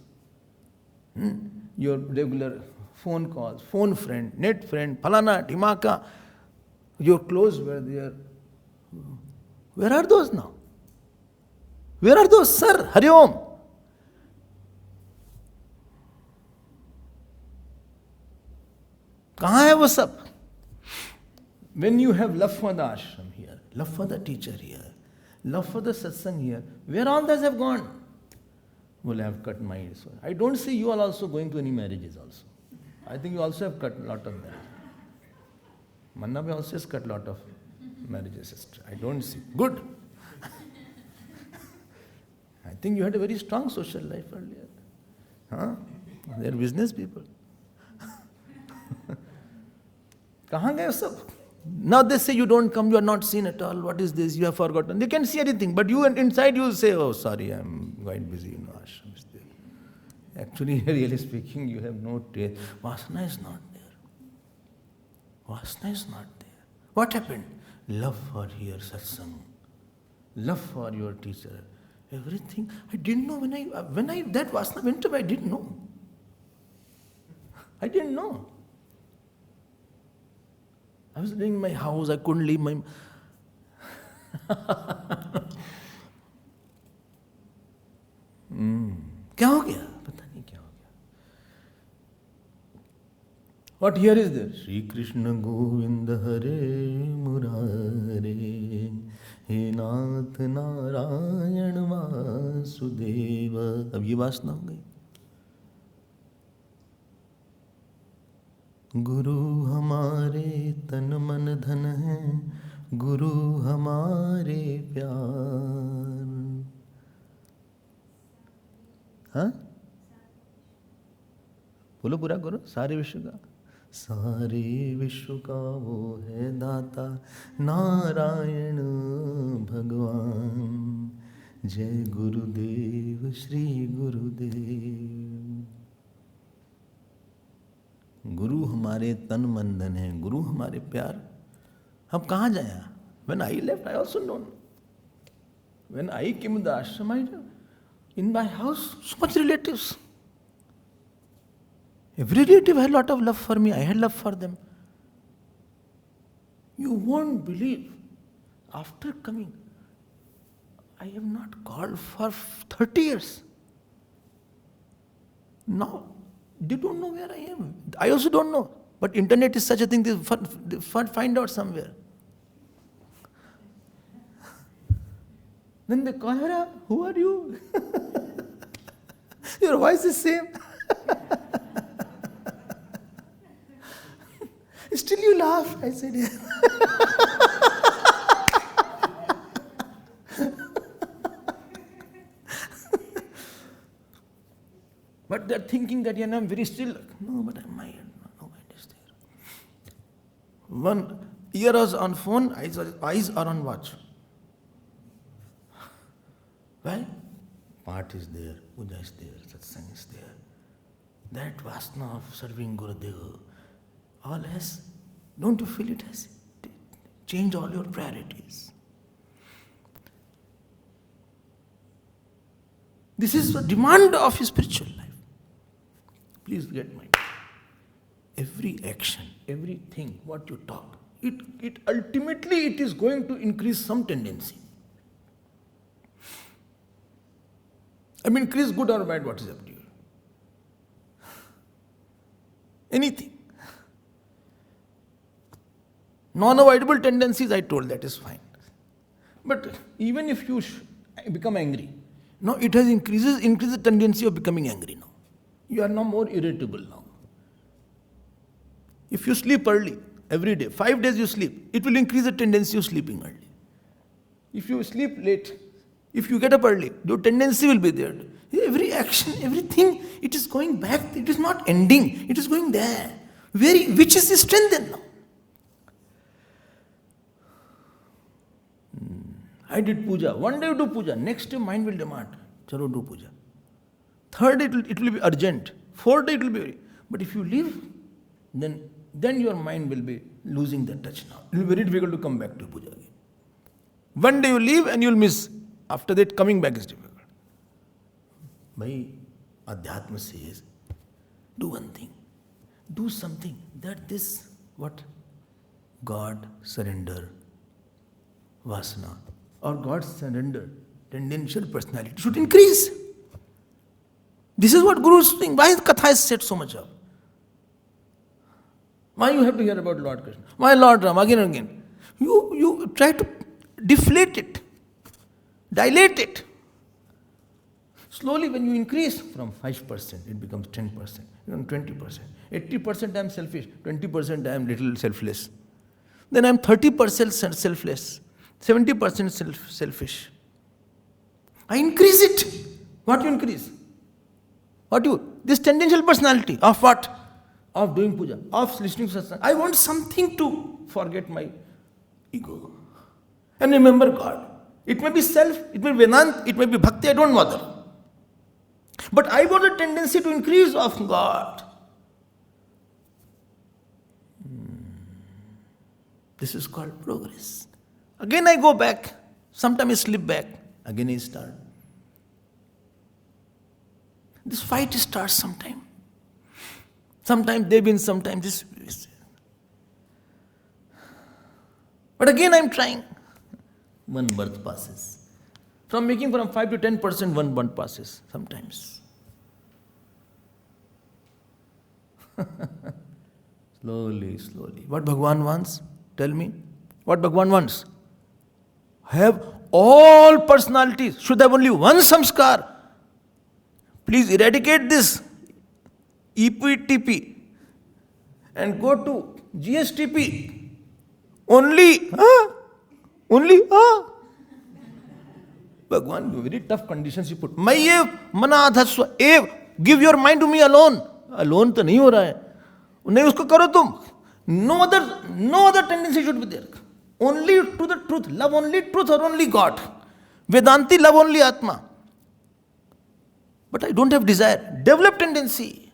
Your regular phone calls, phone friend, net friend, Phalana, Timaka. Your clothes were there. Where are those now? Where are those, sir? Hari Om. कहाँ है वो सब? When you have love for the ashram here, love for the teacher here, love for the satsang here, where all those have gone? Well, I have cut my ears. I don't see you all also going to any marriages also. I think you also have cut a lot of marriages. Manna Bhai also has cut a lot of marriages, sister. I don't see. Good. I think you had a very strong social life earlier. Huh? They are business people. कहाँ गए सब? Now they say you don't come, you are not seen at all. What is this? You have forgotten. They can see anything, but you inside you say, oh sorry, I am quite busy. Ashram is there. Actually, really speaking, you have no taste. Vasana is not there. Vasana is not there. What happened? Love for your satsang, love for your teacher, everything. I didn't know when I that vasana went away. I didn't know. I didn't know. I was living in my house, I couldn't leave my... क्या हो गया? पता नहीं क्या हो गया. What here is there? Shri Krishna Govinda Hare Murare He Nath Narayan Vasudeva. अब ये वासना हो गई. गुरु हमारे तन मन धन है, गुरु हमारे प्यार. हाँ, बोलो पूरा करो. सारे विश्व का, सारे विश्व का वो है दाता नारायण भगवान. जय गुरुदेव श्री गुरुदेव. गुरु हमारे तन मन धन है, गुरु हमारे प्यार. हम कहाँ जाए? When I left, I also don't know. When I came to the ashram, in my house, so much relatives. Every relative had a lot of love for me. I had love for them. You won't believe. After coming, I have not called for 30 years. Now, they don't know where I am. I also don't know. But internet is such a thing, they find out somewhere. Then they call her up. Who are you? Your voice is same. Still you laugh. I said, yeah. But they're thinking that I'm very still. No, but I'm mind. No mind is there. One ear is on phone, eyes are on watch. Well, part is there, puja is there, satsang is there. That vasana of serving Gurudeva, all has, don't you feel it has changed all your priorities? This is the demand of your spiritual life. Please get my every action, everything, what you talk, it ultimately it is going to increase some tendency. I mean, increase good or bad, what is up to you? Anything. Non-avoidable tendencies, I told, that is fine. But even if you become angry, no, it has increases the tendency of becoming angry now. You are now more irritable now. If you sleep early, every day, 5 days you sleep, it will increase the tendency of sleeping early. If you sleep late, if you get up early, your tendency will be there. Every action, everything, it is going back. It is not ending. It is going there. Which is the strength then now? I did puja. One day you do puja. Next day mind will demand. Chalo do puja. Third day it will be urgent. Fourth day it will be very. But if you leave, then your mind will be losing the touch now. It will be very difficult to come back to puja again. One day you leave and you will miss. After that, coming back is difficult. Bhai, Adhyatma says, do one thing. Do something that this, what? God surrender, vasana, or God surrender, tendential personality should increase. This is what Guru is saying. Why Katha is set so much up? Why you have to hear about Lord Krishna? Why Lord Ram again and again? You try to deflate it, dilate it. Slowly when you increase from 5%, it becomes 10%, even 20%. 80% I am selfish, 20% I am little selfless. Then I am 30% selfless, 70% selfish. I increase it. What you increase? This tendential personality of what? Of doing puja, of listening to satsang. I want something to forget my ego and remember God. It may be self, it may be Vedanta, it may be bhakti, I don't bother. But I want a tendency to increase of God. This is called progress. Again I go back. Sometimes I slip back. Again I start. This fight starts sometime. Sometimes they win, sometimes this. But again I am trying. One birth passes. From making from 5 to 10%, one birth passes sometimes. Slowly. What Bhagavan wants? Tell me. What Bhagavan wants? Have all personalities. Should have only one samskar. Please eradicate this EPTP and go to GSTP. Only. Bhagavan, very tough conditions you put. Mayev manadhasva ev. Give your mind to me alone. Alone to nahi ho raha hai. Nahi usko karo tum. No other tendency should be there. Only to the truth. Love only truth or only God. Vedanti love only Atma. But I don't have desire. Develop tendency.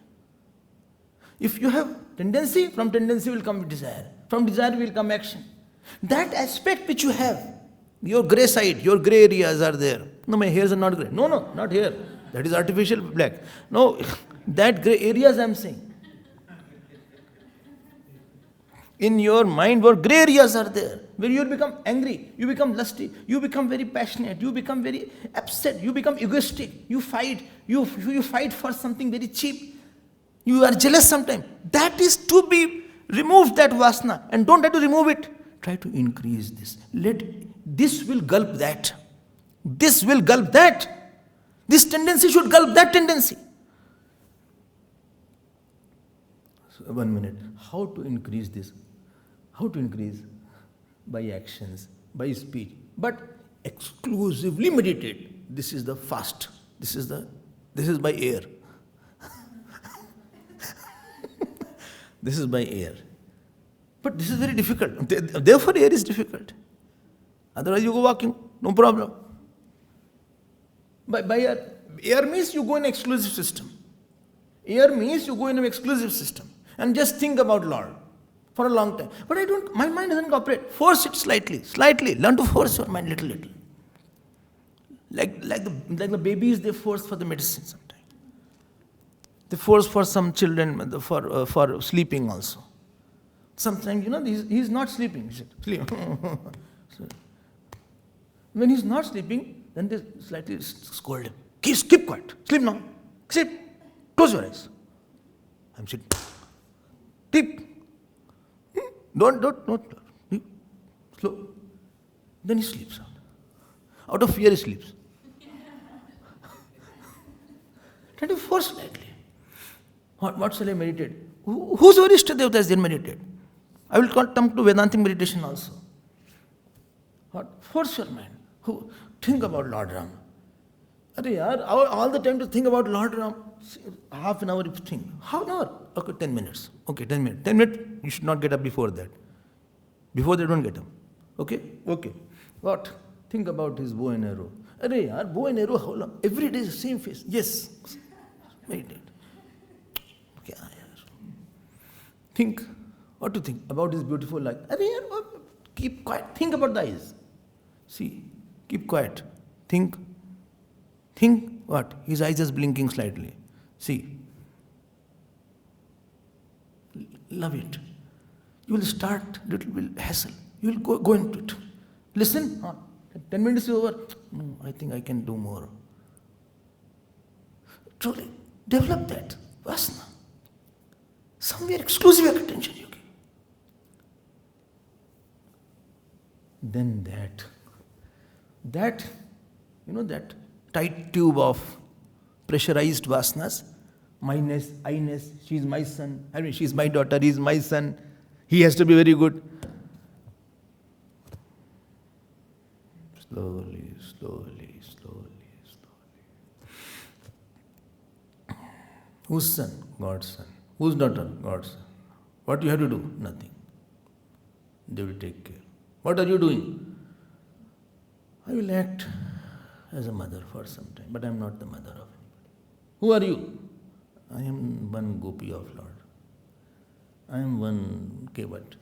If you have tendency, from tendency will come desire. From desire will come action. That aspect which you have, your grey side, your grey areas are there. No, my hairs are not grey. No, not here. That is artificial black. No, that grey areas I am saying. In your mind, where grey areas are there, where you become angry, you become lusty, you become very passionate, you become very upset, you become egoistic, you fight for something very cheap, you are jealous sometimes. That is to be removed, that vasana, and don't try to remove it. Try to increase this. This will gulp that. This will gulp that. This tendency should gulp that tendency. So 1 minute. How to increase this? How to increase? By actions, by speech, but exclusively meditate. This is the fast. This is by air. This is by air. But this is very difficult. Therefore, air is difficult. Otherwise, you go walking, no problem. By air. Air means you go in exclusive system. Air means you go in an exclusive system and just think about Lord for a long time. But my mind doesn't cooperate. Force it slightly. Learn to force your mind little. Like the babies, they force for the medicine sometimes. They force for some children for sleeping also. Sometimes, he's not sleeping. Sleep. When he's not sleeping, then they slightly scold him. Keep quiet. Sleep now. Sleep. Close your eyes. I'm sitting. Sleep. Don't. Slow. Then he sleeps out. Out of fear he sleeps. Try to force slightly. What shall I meditate? Whose Ishtadevata is there meditate? I will come to Vedantic meditation also. What? Force your mind. Think about Lord Ram. All the time to think about Lord Ram. Half an hour you think. Half an hour? Okay, 10 minutes. Okay, 10 minutes. 10 minutes, you should not get up before that. Before that, don't get up. Okay? Okay. What? Think about his bow and arrow. Bow and arrow, how long? Every day is the same face. Yes. Meditate. Okay. Think. What to think about his beautiful life? Keep quiet. Think about the eyes. See. Keep quiet. Think. Think what? His eyes is blinking slightly. See. Love it. You will start little bit hassle. You will go into it. Listen. 10 minutes is over. No, I think I can do more. Truly, develop that vasana. Somewhere exclusive attention you give. Then that tight tube of pressurized vasanas, myness, I-ness, she is my son, she is my daughter, he is my son, he has to be very good. Slowly, slowly, slowly, slowly. Whose son? God's son. Whose daughter? God's son. What you have to do? Nothing. They will take care. What are you doing? I will act as a mother for some time, but I am not the mother of anybody. Who are you? I am one gopi of Lord. I am one kevat.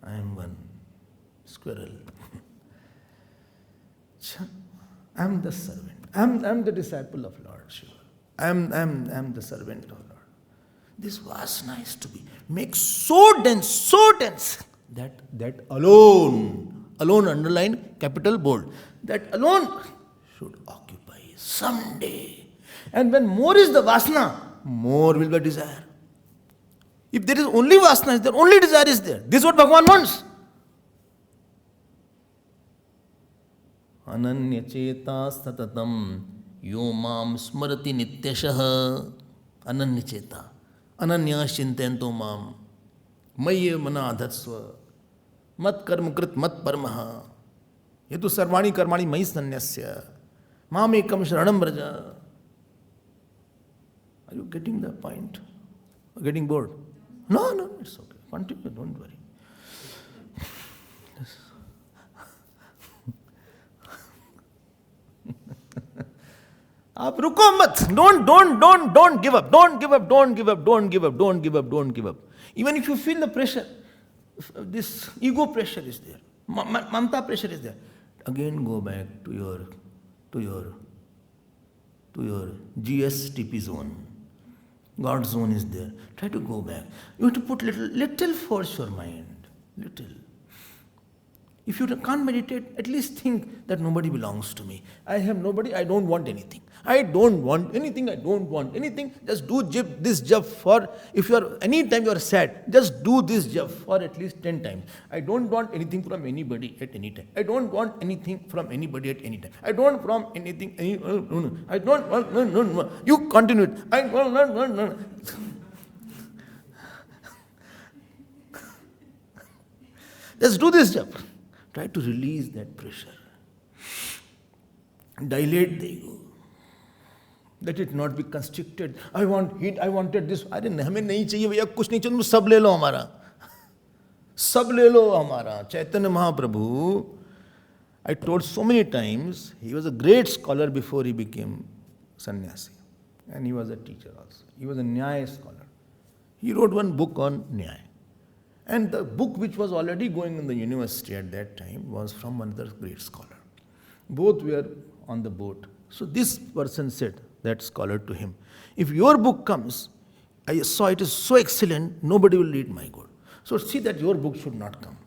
I am one squirrel. I am the servant. I am the disciple of Lord Shiva. I am the servant of Lord. This vasana is to be make so dense that alone underline, capital bold, that alone should occupy someday. And when more is the vasana, more will be desire. If there is only vasana, there only desire is there. This is what Bhagavan wants. Ananya cheta satatam yo mam smarati nityashah. Ananya cheta. Ananya shintanto mam. Maye mana adhatsva. Mat karma krit mat parmaha. Yetu sarvani karmani mai sanyasya. Mam ekam sharanam braja. Are you getting the point? Getting bored? No, it's okay. Continue, don't worry. आप रुको मत. Don't give up. Don't give up. Even if you feel the pressure, this ego pressure is there, mamta pressure is there. Again go back to your GSTP zone. God's zone is there. Try to go back. You have to put little force your mind. Little. If you can't meditate, at least think that nobody belongs to me. I have nobody, I don't want anything. Just do this jap for, if you are, anytime you are sad, just do this jap for at least 10 times. I don't want anything from anybody at any time. I don't want anything from anybody at any time. I don't want anything, I don't want, no. You continue it. I don't want, no. Just do this jap. Try to release that pressure. Dilate the ego. Let it not be constricted. I want heat, I wanted this. अरे हमें नहीं चाहिए भैया, कुछ नहीं चाहिए, तुम सब ले लो हमारा. सब ले लो हमारा. Chaitanya Mahaprabhu, I told so many times, he was a great scholar before he became sannyasi. And he was a teacher also. He was a Nyaya scholar. He wrote one book on Nyaya. And the book which was already going in the university at that time was from another great scholar. Both were on the boat. So this person said, that scholar, to him, if your book comes, I saw it is so excellent, nobody will read my good. So see that your book should not come.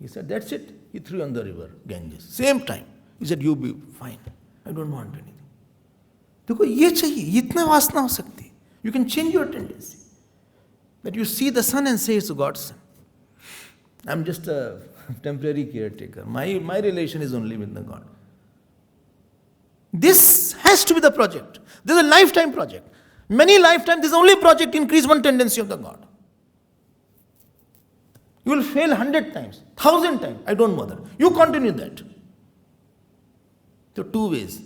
He said, that's it. He threw on the river, Ganges. Same time. He said, you be fine. I don't want anything. देखो ये चाहिए, इतना वासना हो सकती. You can change your tendency. That you see the sun and say it's God's son. I'm just a temporary caretaker. My relation is only with the God. This has to be the project. This is a lifetime project. Many lifetimes, this only project increase one tendency of the God. You will fail 100 times, 1,000 times. I don't bother. You continue that. So two ways.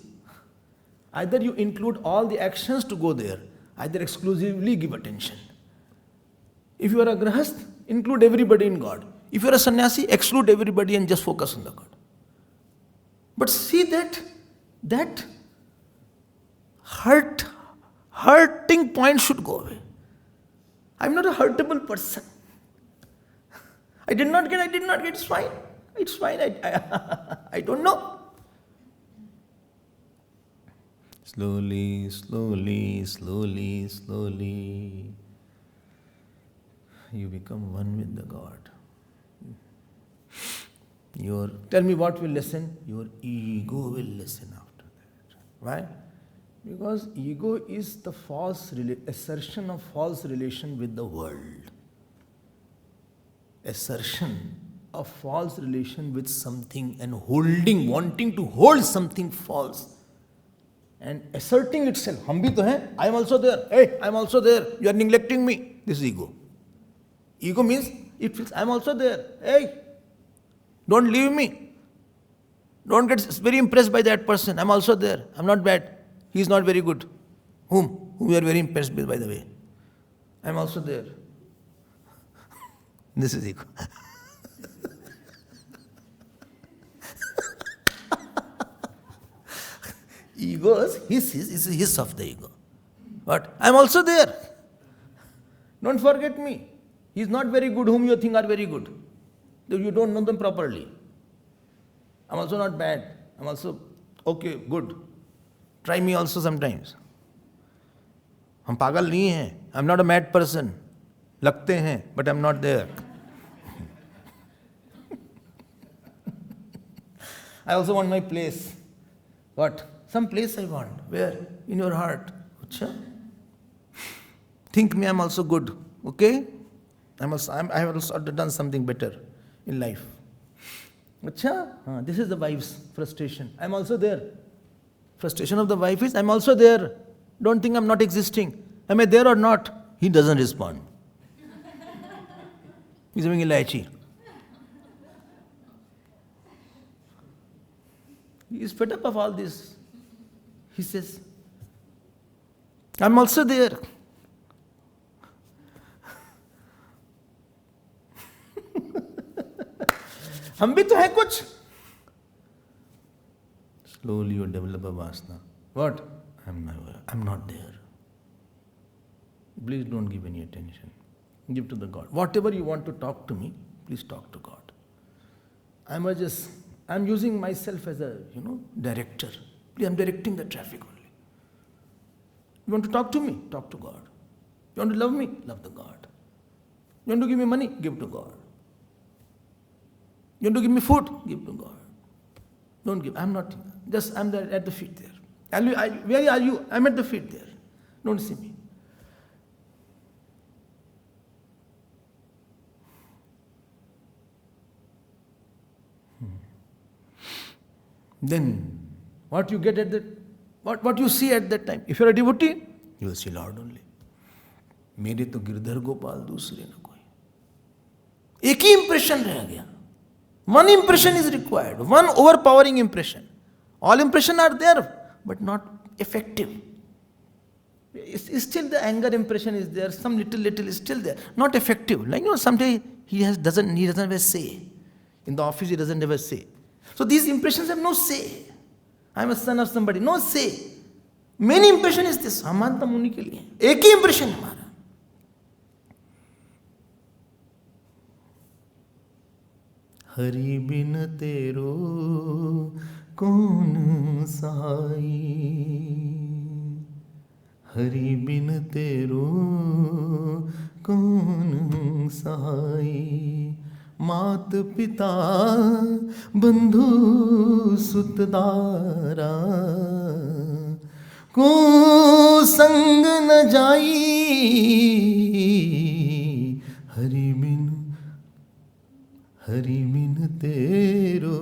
Either you include all the actions to go there, either exclusively give attention. If you are a grahast, include everybody in God. If you are a sannyasi, exclude everybody and just focus on the God. But see that hurting point should go away. I'm not a hurtable person. I did not get, it's fine. It's fine, I don't know. Slowly, slowly, slowly, slowly, you become one with the God. Tell me what will listen? Your ego will listen after that. Why? Because ego is the assertion of false relation with the world. Assertion of false relation with something and wanting to hold something false. And asserting itself, hum bhi to hai, I am also there, hey, I am also there, you are neglecting me. This is ego. Ego means, it feels, I am also there, hey, don't leave me. Don't get very impressed by that person, I am also there, I am not bad, he is not very good. Whom you are very impressed with, by the way. I am also there. This is ego. Ego is hiss of the ego. But I am also there. Don't forget me. He is not very good whom you think are very good. You don't know them properly. I am also not bad. I am also okay, good. Try me also sometimes. हम पागल नहीं हैं. I am not a mad person. लगते हैं, but I am not there. I also want my place. What? Some place I want. Where? In your heart. Achha? Think me, I am also good. Okay? I have also done something better in life. Achha? This is the wife's frustration. I am also there. Frustration of the wife is, I am also there. Don't think I am not existing. Am I there or not? He doesn't respond. He's having ilaichi. He is fed up of all this. He says, I'm also there. हम भी तो हैं कुछ. Slowly you develop a vasana. What? I'm not there. Please don't give any attention. Give to the God. Whatever you want to talk to me, please talk to God. I'm using myself as a, director. Please, I'm directing the traffic only. You want to talk to me? Talk to God. You want to love me? Love the God. You want to give me money? Give to God. You want to give me food? Give to God. Don't give. I'm not. I'm there at the feet there. Where are you? I'm at the feet there. Don't see me. Then, what you get what you see at that time? If you're a devotee, you will see Lord only. मेरे तो गिरधर गोपाल दूसरे न कोई. एक ही impression रह गया. One impression is required. One overpowering impression. All impressions are there, but not effective. Still the anger impression is there. Some little is still there. Not effective. Like, someday he doesn't have a say. In the office he doesn't have a say. So these impressions have no say. I am a son of somebody. No say. Many impression is this. हमारा तो मुनि के लिए. एक ही impression हमारा. हरि बिन तेरो कौन सहाई. हरि बिन तेरो कौन सहाई. मात पिता बंधु सुतदारा को संग न जाई. हरि बिन तेरो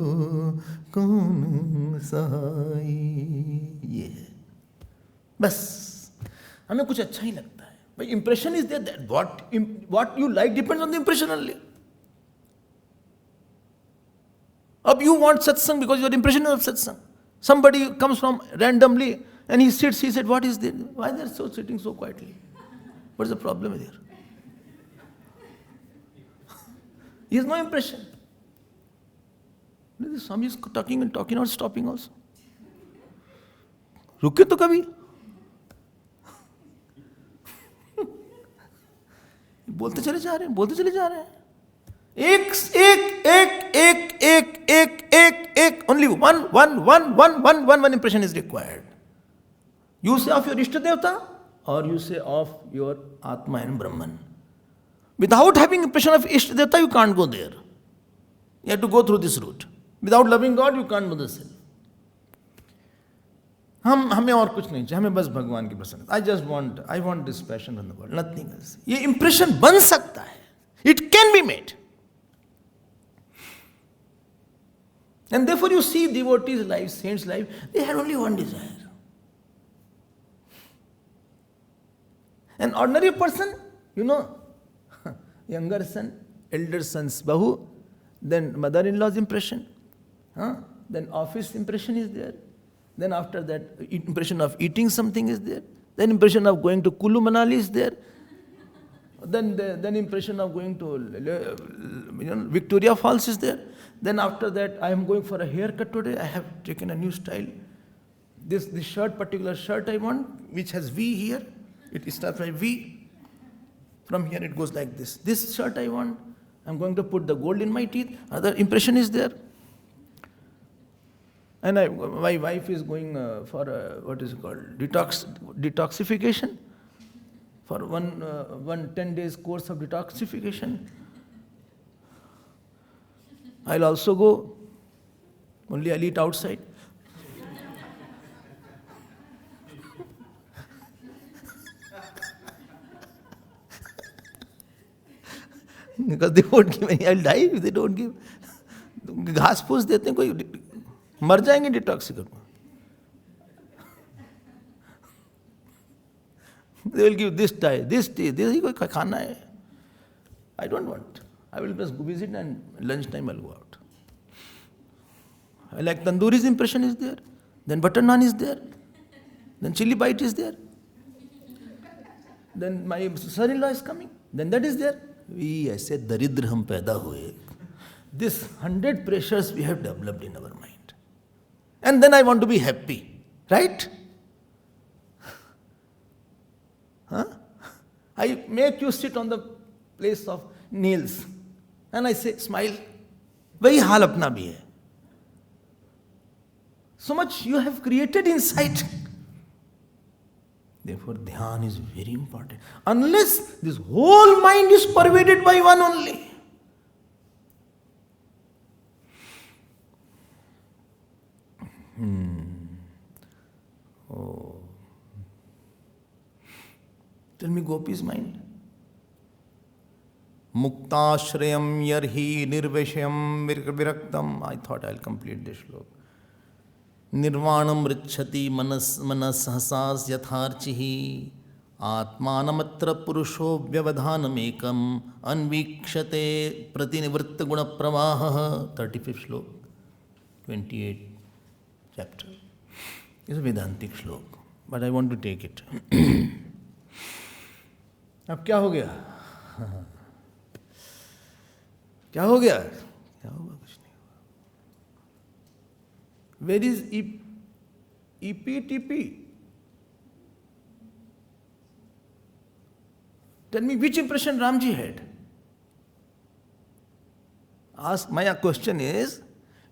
कौन सहाई. ये बस हमें कुछ अच्छा ही लगता है. भाई impression is there. That what you like depends on the impression only. Ab you want satsang because your impression of satsang. Somebody comes from randomly and he sits, he said, what is this? Why they are so sitting so quietly? What is the problem here? He has no impression. The Swami is talking and talking, not stopping also. रुके तो कभी बोलते चले जा रहे हैं एक only one impression is required. You say of your Ishta Devata or you say of your Atma and Brahman. Without having impression of Ishta Devata, you can't go there. You have to go through this route. Without loving God, you can't know the self. हमें और कुछ नहीं चाहिए, हमें बस भगवान की प्रसन्नता. I want this passion from the world, nothing else. ये impression बन सकता है. It can be made. And therefore you see devotees' life, saints' life, they had only one desire. An ordinary person, younger son, elder son's bahu, then mother-in-law's impression, then office impression is there. Then after that, impression of eating something is there. Then impression of going to Kulu Manali is there. Then impression of going to Victoria Falls is there. Then after that, I am going for a haircut today. I have taken a new style. This particular shirt I want, which has V here. It starts by V. From here it goes like this. This shirt I want. I'm going to put the gold in my teeth. Other impression is there. And my wife is going for what is it called? Detoxification. For one 10 days course of detoxification. I'll also go. Only I'll eat outside. Because they won't give any. I'll die if they don't give. घास फूस देते हैं, कोई मर जाएंगे डिटॉक्सिक. They will give this tea, this ही कोई खाना है. I don't want. I will just visit and lunchtime I'll go out. I like tandoori's impression is there. Then butter naan is there. Then chili bite is there. Then my son-in-law is coming. Then that is there. We ऐसे दरिद्र हम पैदा हुए. This 100 pressures we have developed in our mind. And then I want to be happy. Right? I make you sit on the place of nails. And I say, smile. वही हाल अपना भी है. So much you have created inside. Therefore, dhyan is very important. Unless this whole mind is pervaded by one only. Oh. Tell me Gopi's mind. Muktashrayam yarhi nirveshayam viraktam. I thought I'll complete this shloka. Nirvanam richati manas hasas yatharchihi atmanamatra purusho vyavadhanam ekam anvikshate pratinivritta guna pravaha. 35th shloka, 28th chapter. It's a Vedantic shloka, but I want to take it. अब क्या हो गया? क्या हो गया? क्या होगा? कुछ नहीं होगा. Where is EPTP? Tell me which impression Ramji had. My question is,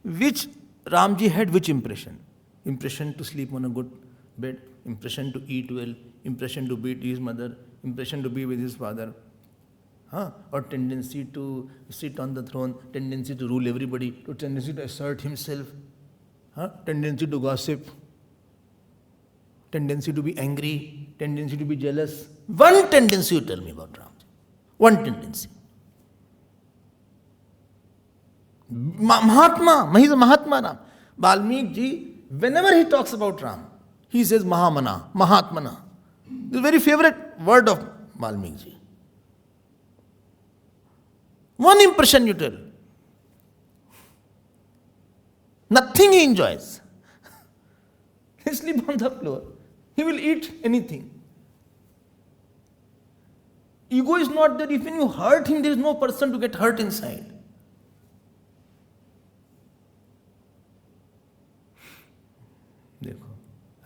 which Ramji had which impression? Impression to sleep on a good bed, impression to eat well, impression to beat his mother, impression to be with his father, or tendency to sit on the throne, tendency to rule everybody, tendency to assert himself, tendency to gossip, tendency to be angry, tendency to be jealous. One tendency you tell me about Ramji. One tendency. Mahatma, he's a Mahatma Ram. Valmiki ji, whenever he talks about Ram, he says Mahamana, Mahatmana. This is a very favorite word of Valmiki ji. One impression you tell. Nothing he enjoys. He sleep on the floor. He will eat anything. Ego is not there. If you hurt him, there is no person to get hurt inside.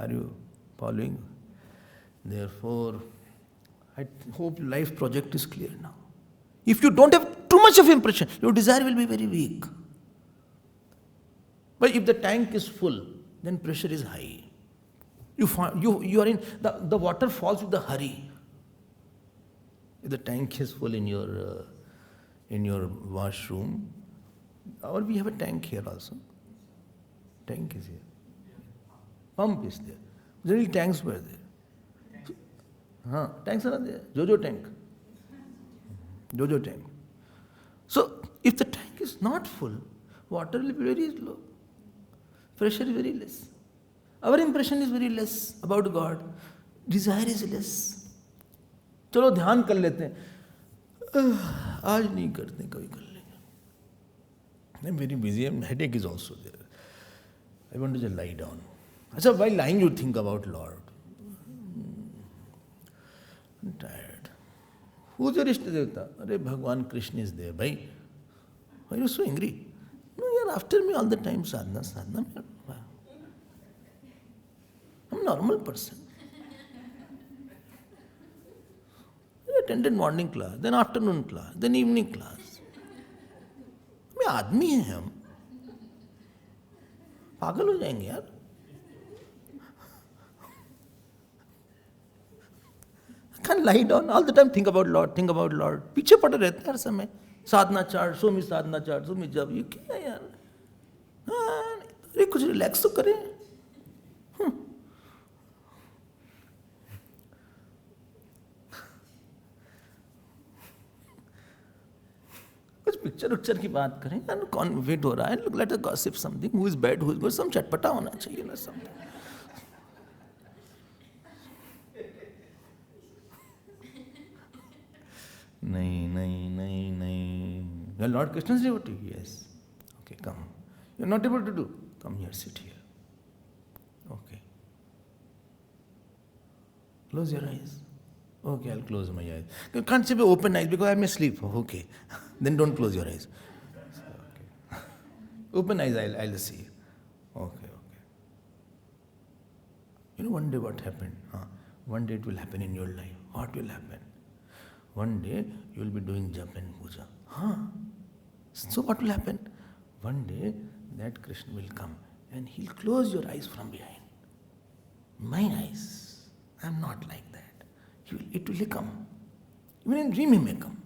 Are you following? Therefore, I hope life project is clear now. If you don't have too much of impression, your desire will be very weak. But if the tank is full, then pressure is high. You are in, the water falls with the hurry. If the tank is full in your washroom, or we have a tank here also. Tank is here. Pump is there. Generally tanks were there. Tanks are not there. Jojo tank. Jojo tank. So, if the tank is not full, water will be very low. Pressure is very less. Our impression is very less about God. Desire is less. चलो ध्यान कर लेते हैं. आज नहीं करते, कभी कर लेंगे. I'm very busy. Headache is also there. I want to just lie down. So while lying, you think about Lord. I'm tired. Who's your Ishtadevata? Arey, Bhagwan Krishna is there. Bhai, why are you so angry? No, you're after me all the time, sadhana. I'm a normal person. I attended morning class, then afternoon class, then evening class. मैं आदमी हैं हम. पागल हो जाएंगे यार. Can't lie down all the time. Think about Lord. पीछे पड़े रहते हैं हर समय. साधना चार्ट, सो मी साधना चार्ट, सो मी जब. ये क्या है यार? अरे कुछ रिलैक्स तो करें. कुछ पिक्चर की बात करें यार. कौन वेट हो रहा है? Look, let us gossip something. Who is bad? Who is good? Some चटपटा होना चाहिए ना something. नहीं. You are Lord Krishna's devotee? Yes. Okay, come. You are not able to do? Come here, sit here. Okay. Close your eyes. Okay, I'll close my eyes. You can't say open eyes because I may sleep. Okay. Then don't close your eyes. Okay. Open eyes, I'll see. Okay. You know one day what happened? One day it will happen in your life. What will happen? One day you will be doing japa and puja. So what will happen? One day that Krishna will come and he'll close your eyes from behind. My eyes, I'm not like that. It will come. Even in dream he may come.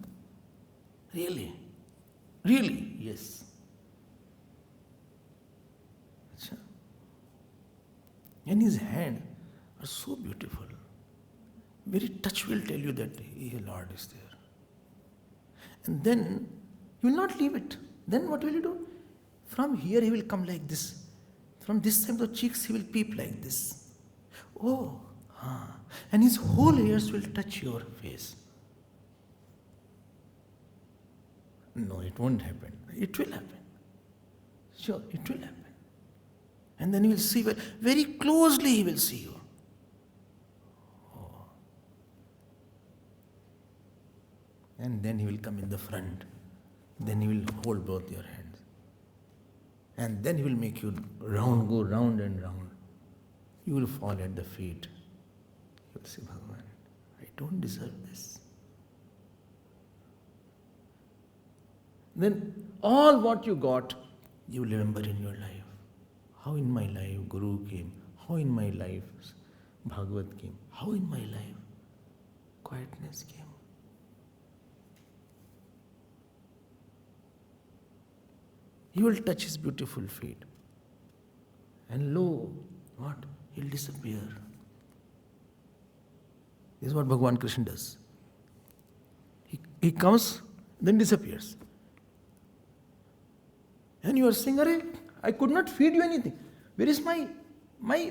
Really? Yes. Achha. And his hands are so beautiful. Very touch will tell you that the Lord is there. And then you will not leave it. Then what will you do? From here he will come like this. From this side of the cheeks he will peep like this. And his whole ears will touch your face. No, it won't happen. It will happen. Sure, it will happen. And then he will see very closely he will see you. And then he will come in the front. Then he will hold both your hands. And then he will make you go round and round. You will fall at the feet. You will say, Bhagavan, I don't deserve this. Then all what you got, you will remember in your life. How in my life Guru came. How in my life Bhagavat came. How in my life quietness came. You will touch his beautiful feet. And lo, what? He'll disappear. This is what Bhagavan Krishna does. He comes, then disappears. And you are saying, Arey, I could not feed you anything. Where is my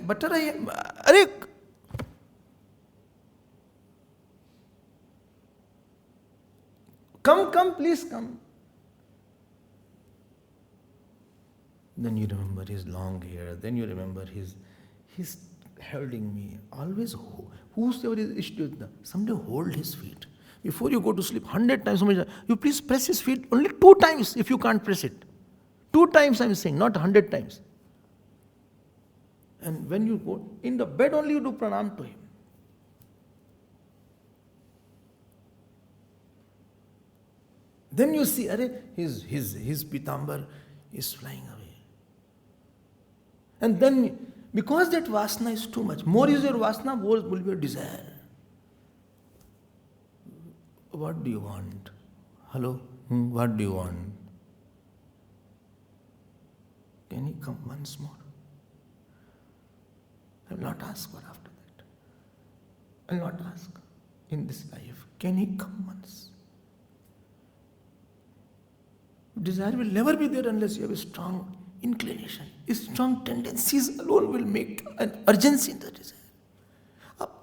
butter? Arey! Come, please come. Then you remember his long hair. Then you remember his holding me. Always, whosoever is Ishtadeva, someday hold his feet. Before you go to sleep, 100 times, you please press his feet only 2 times if you can't press it. 2 times I'm saying, not 100 times. And when you go in the bed only, you do pranam to him. Then you see, his pitambar is flying away. And then, because that vasana is too much, more is your vasana, more will be your desire. What do you want? Hello? What do you want? Can he come once more? I will not ask for after that. I will not ask in this life. Can he come once? Desire will never be there unless you have a strong inclination. Strong tendencies alone will make an urgency in the desire.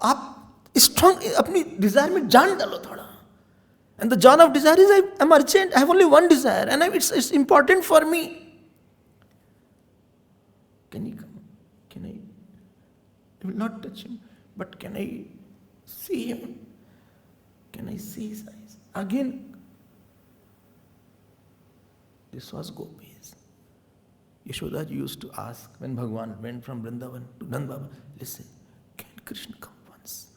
आप strong अपनी desire में जान डालो थोड़ा. And the जान of desire is I'm urgent. I have only one desire, and it's important for me. Can he come? Can I will not touch him, but can I see him? Can I see his eyes? Again, this was Gopis. Yashoda ji used to ask when Bhagavan went from Vrindavan to Nand Baba, listen, can Krishna come once?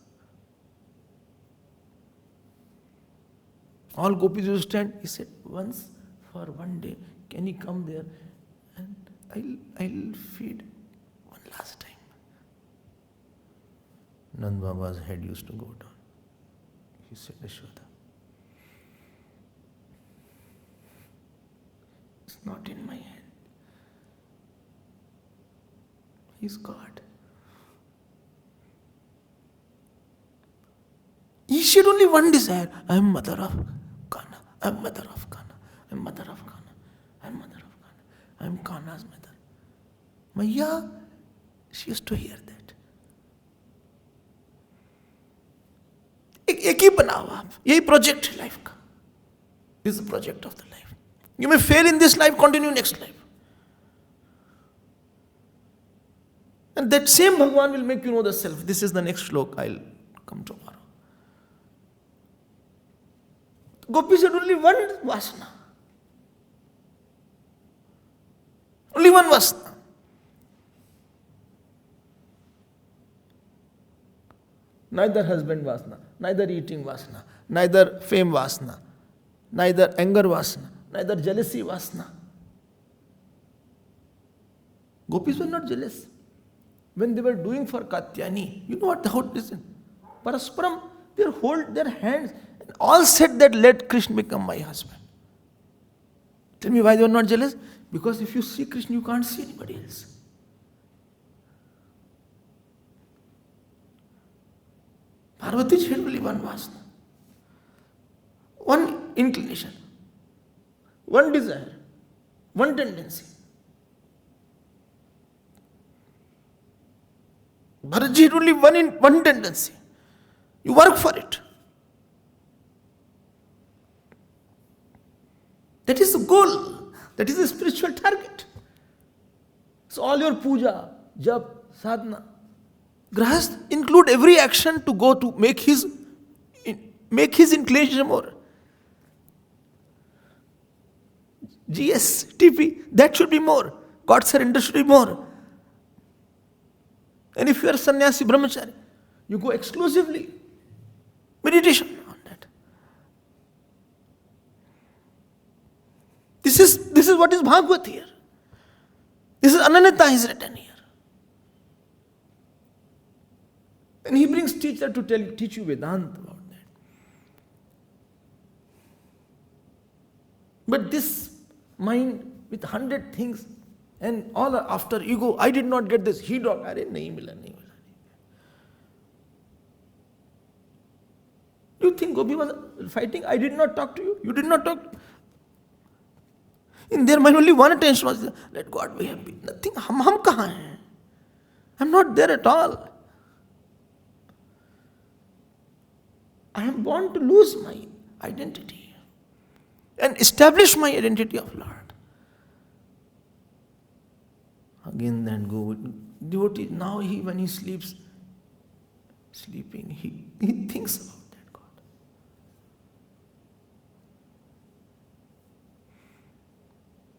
All Gopis used to stand. He said, once for one day, can he come there? And I'll feed one last time. Nand Baba's head used to go down. He said, Yashoda, it's not in my hand. He's God. He had only one desire. I am mother of Kana. I am mother of Kana. I am mother of Kana. I am mother of Kana. I am Kana's mother. Maya, she used to hear that. एक ही बनाओ आप. यही project है life का. This is the project of the life. You may fail in this life, continue next life. And that same Bhagavan will make you know the self. This is the next shlok. I'll come tomorrow. Gopis had only one vasana. Only one vasana. Neither husband vasana, neither eating vasana, neither fame vasana, neither anger vasana, neither jealousy vasana. Gopis were not jealous. When they were doing for Katyani, you know what the whole listen. Parasparam, they hold their hands and all said that let Krishna become my husband. Tell me why they were not jealous? Because if you see Krishna, you can't see anybody else. Parvati had only one vasana, one inclination, one desire, one tendency. Bharatji had only one tendency. You work for it. That is the goal. That is the spiritual target. So all your puja, jap, sadhana, grahast include every action to go to make his inclination more. GS, TP, that should be more. God surrender should be more. And if you are sannyasi, brahmachari, you go exclusively meditation on that. This is what is Bhagavad here. This is Ananyata is written here. And he brings teacher to teach you Vedanta about that. But this mind with 100 things and all after ego, I did not get this, he did. Nahi mila. You think Gopi was fighting? I did not talk to you. You did not talk. In their mind only one attention was, let God be happy. Nothing. Hum kahan hai? I'm not there at all. I am born to lose my identity and establish my identity of Lord. again then go. Devotee, now when he sleeps, sleeping, he thinks about that God.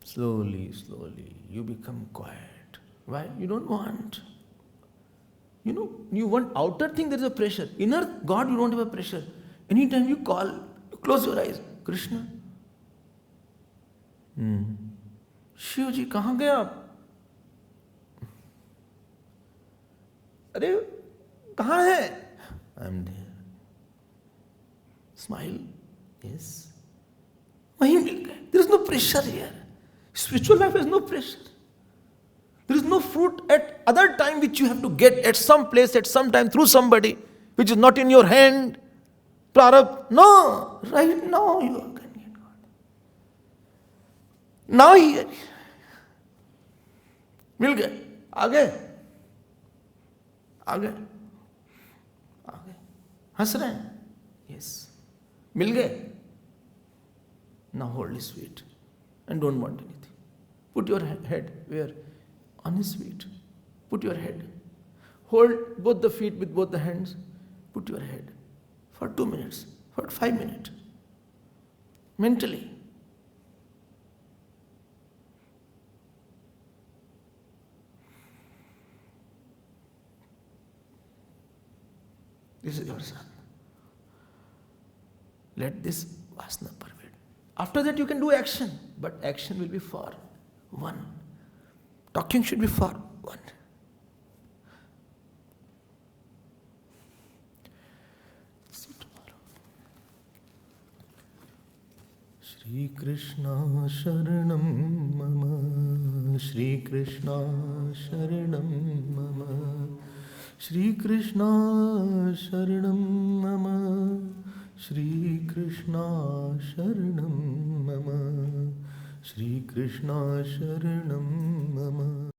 Slowly, slowly, you become quiet. Why? You don't want. You want outer thing, there is a pressure. Inner God, you don't have a pressure. Anytime you call, you close your eyes. Krishna. Shiv जी कहाँ गए आप? अरे कहाँ है? I am there. Smile. Yes. वहीं मिल गए. There is no pressure here. Spiritual life has no pressure. There is no fruit at other time which you have to get at some place, at some time, through somebody, which is not in your hand. Prarabdha. No. Right now you are going to get God. Now here. मिल गए. आ गए. आ गए. आ गए. हंस रहे हैं. Yes. मिल गए. Now hold his feet and don't want anything. Put your head where? On his feet. Put your head. Hold both the feet with both the hands. Put your head for 2 minutes, for 5 minutes. Mentally. This is your son. Let this vasana pervade. After that you can do action, but action will be for one. Talking should be for one. See you tomorrow. Shri Krishna Sharanam Mama, Shri Krishna Sharanam Mama, Shri Krishna Sharanam Mama, Shri Krishna Sharanam Mama, Shri Krishna Sharanam Mama.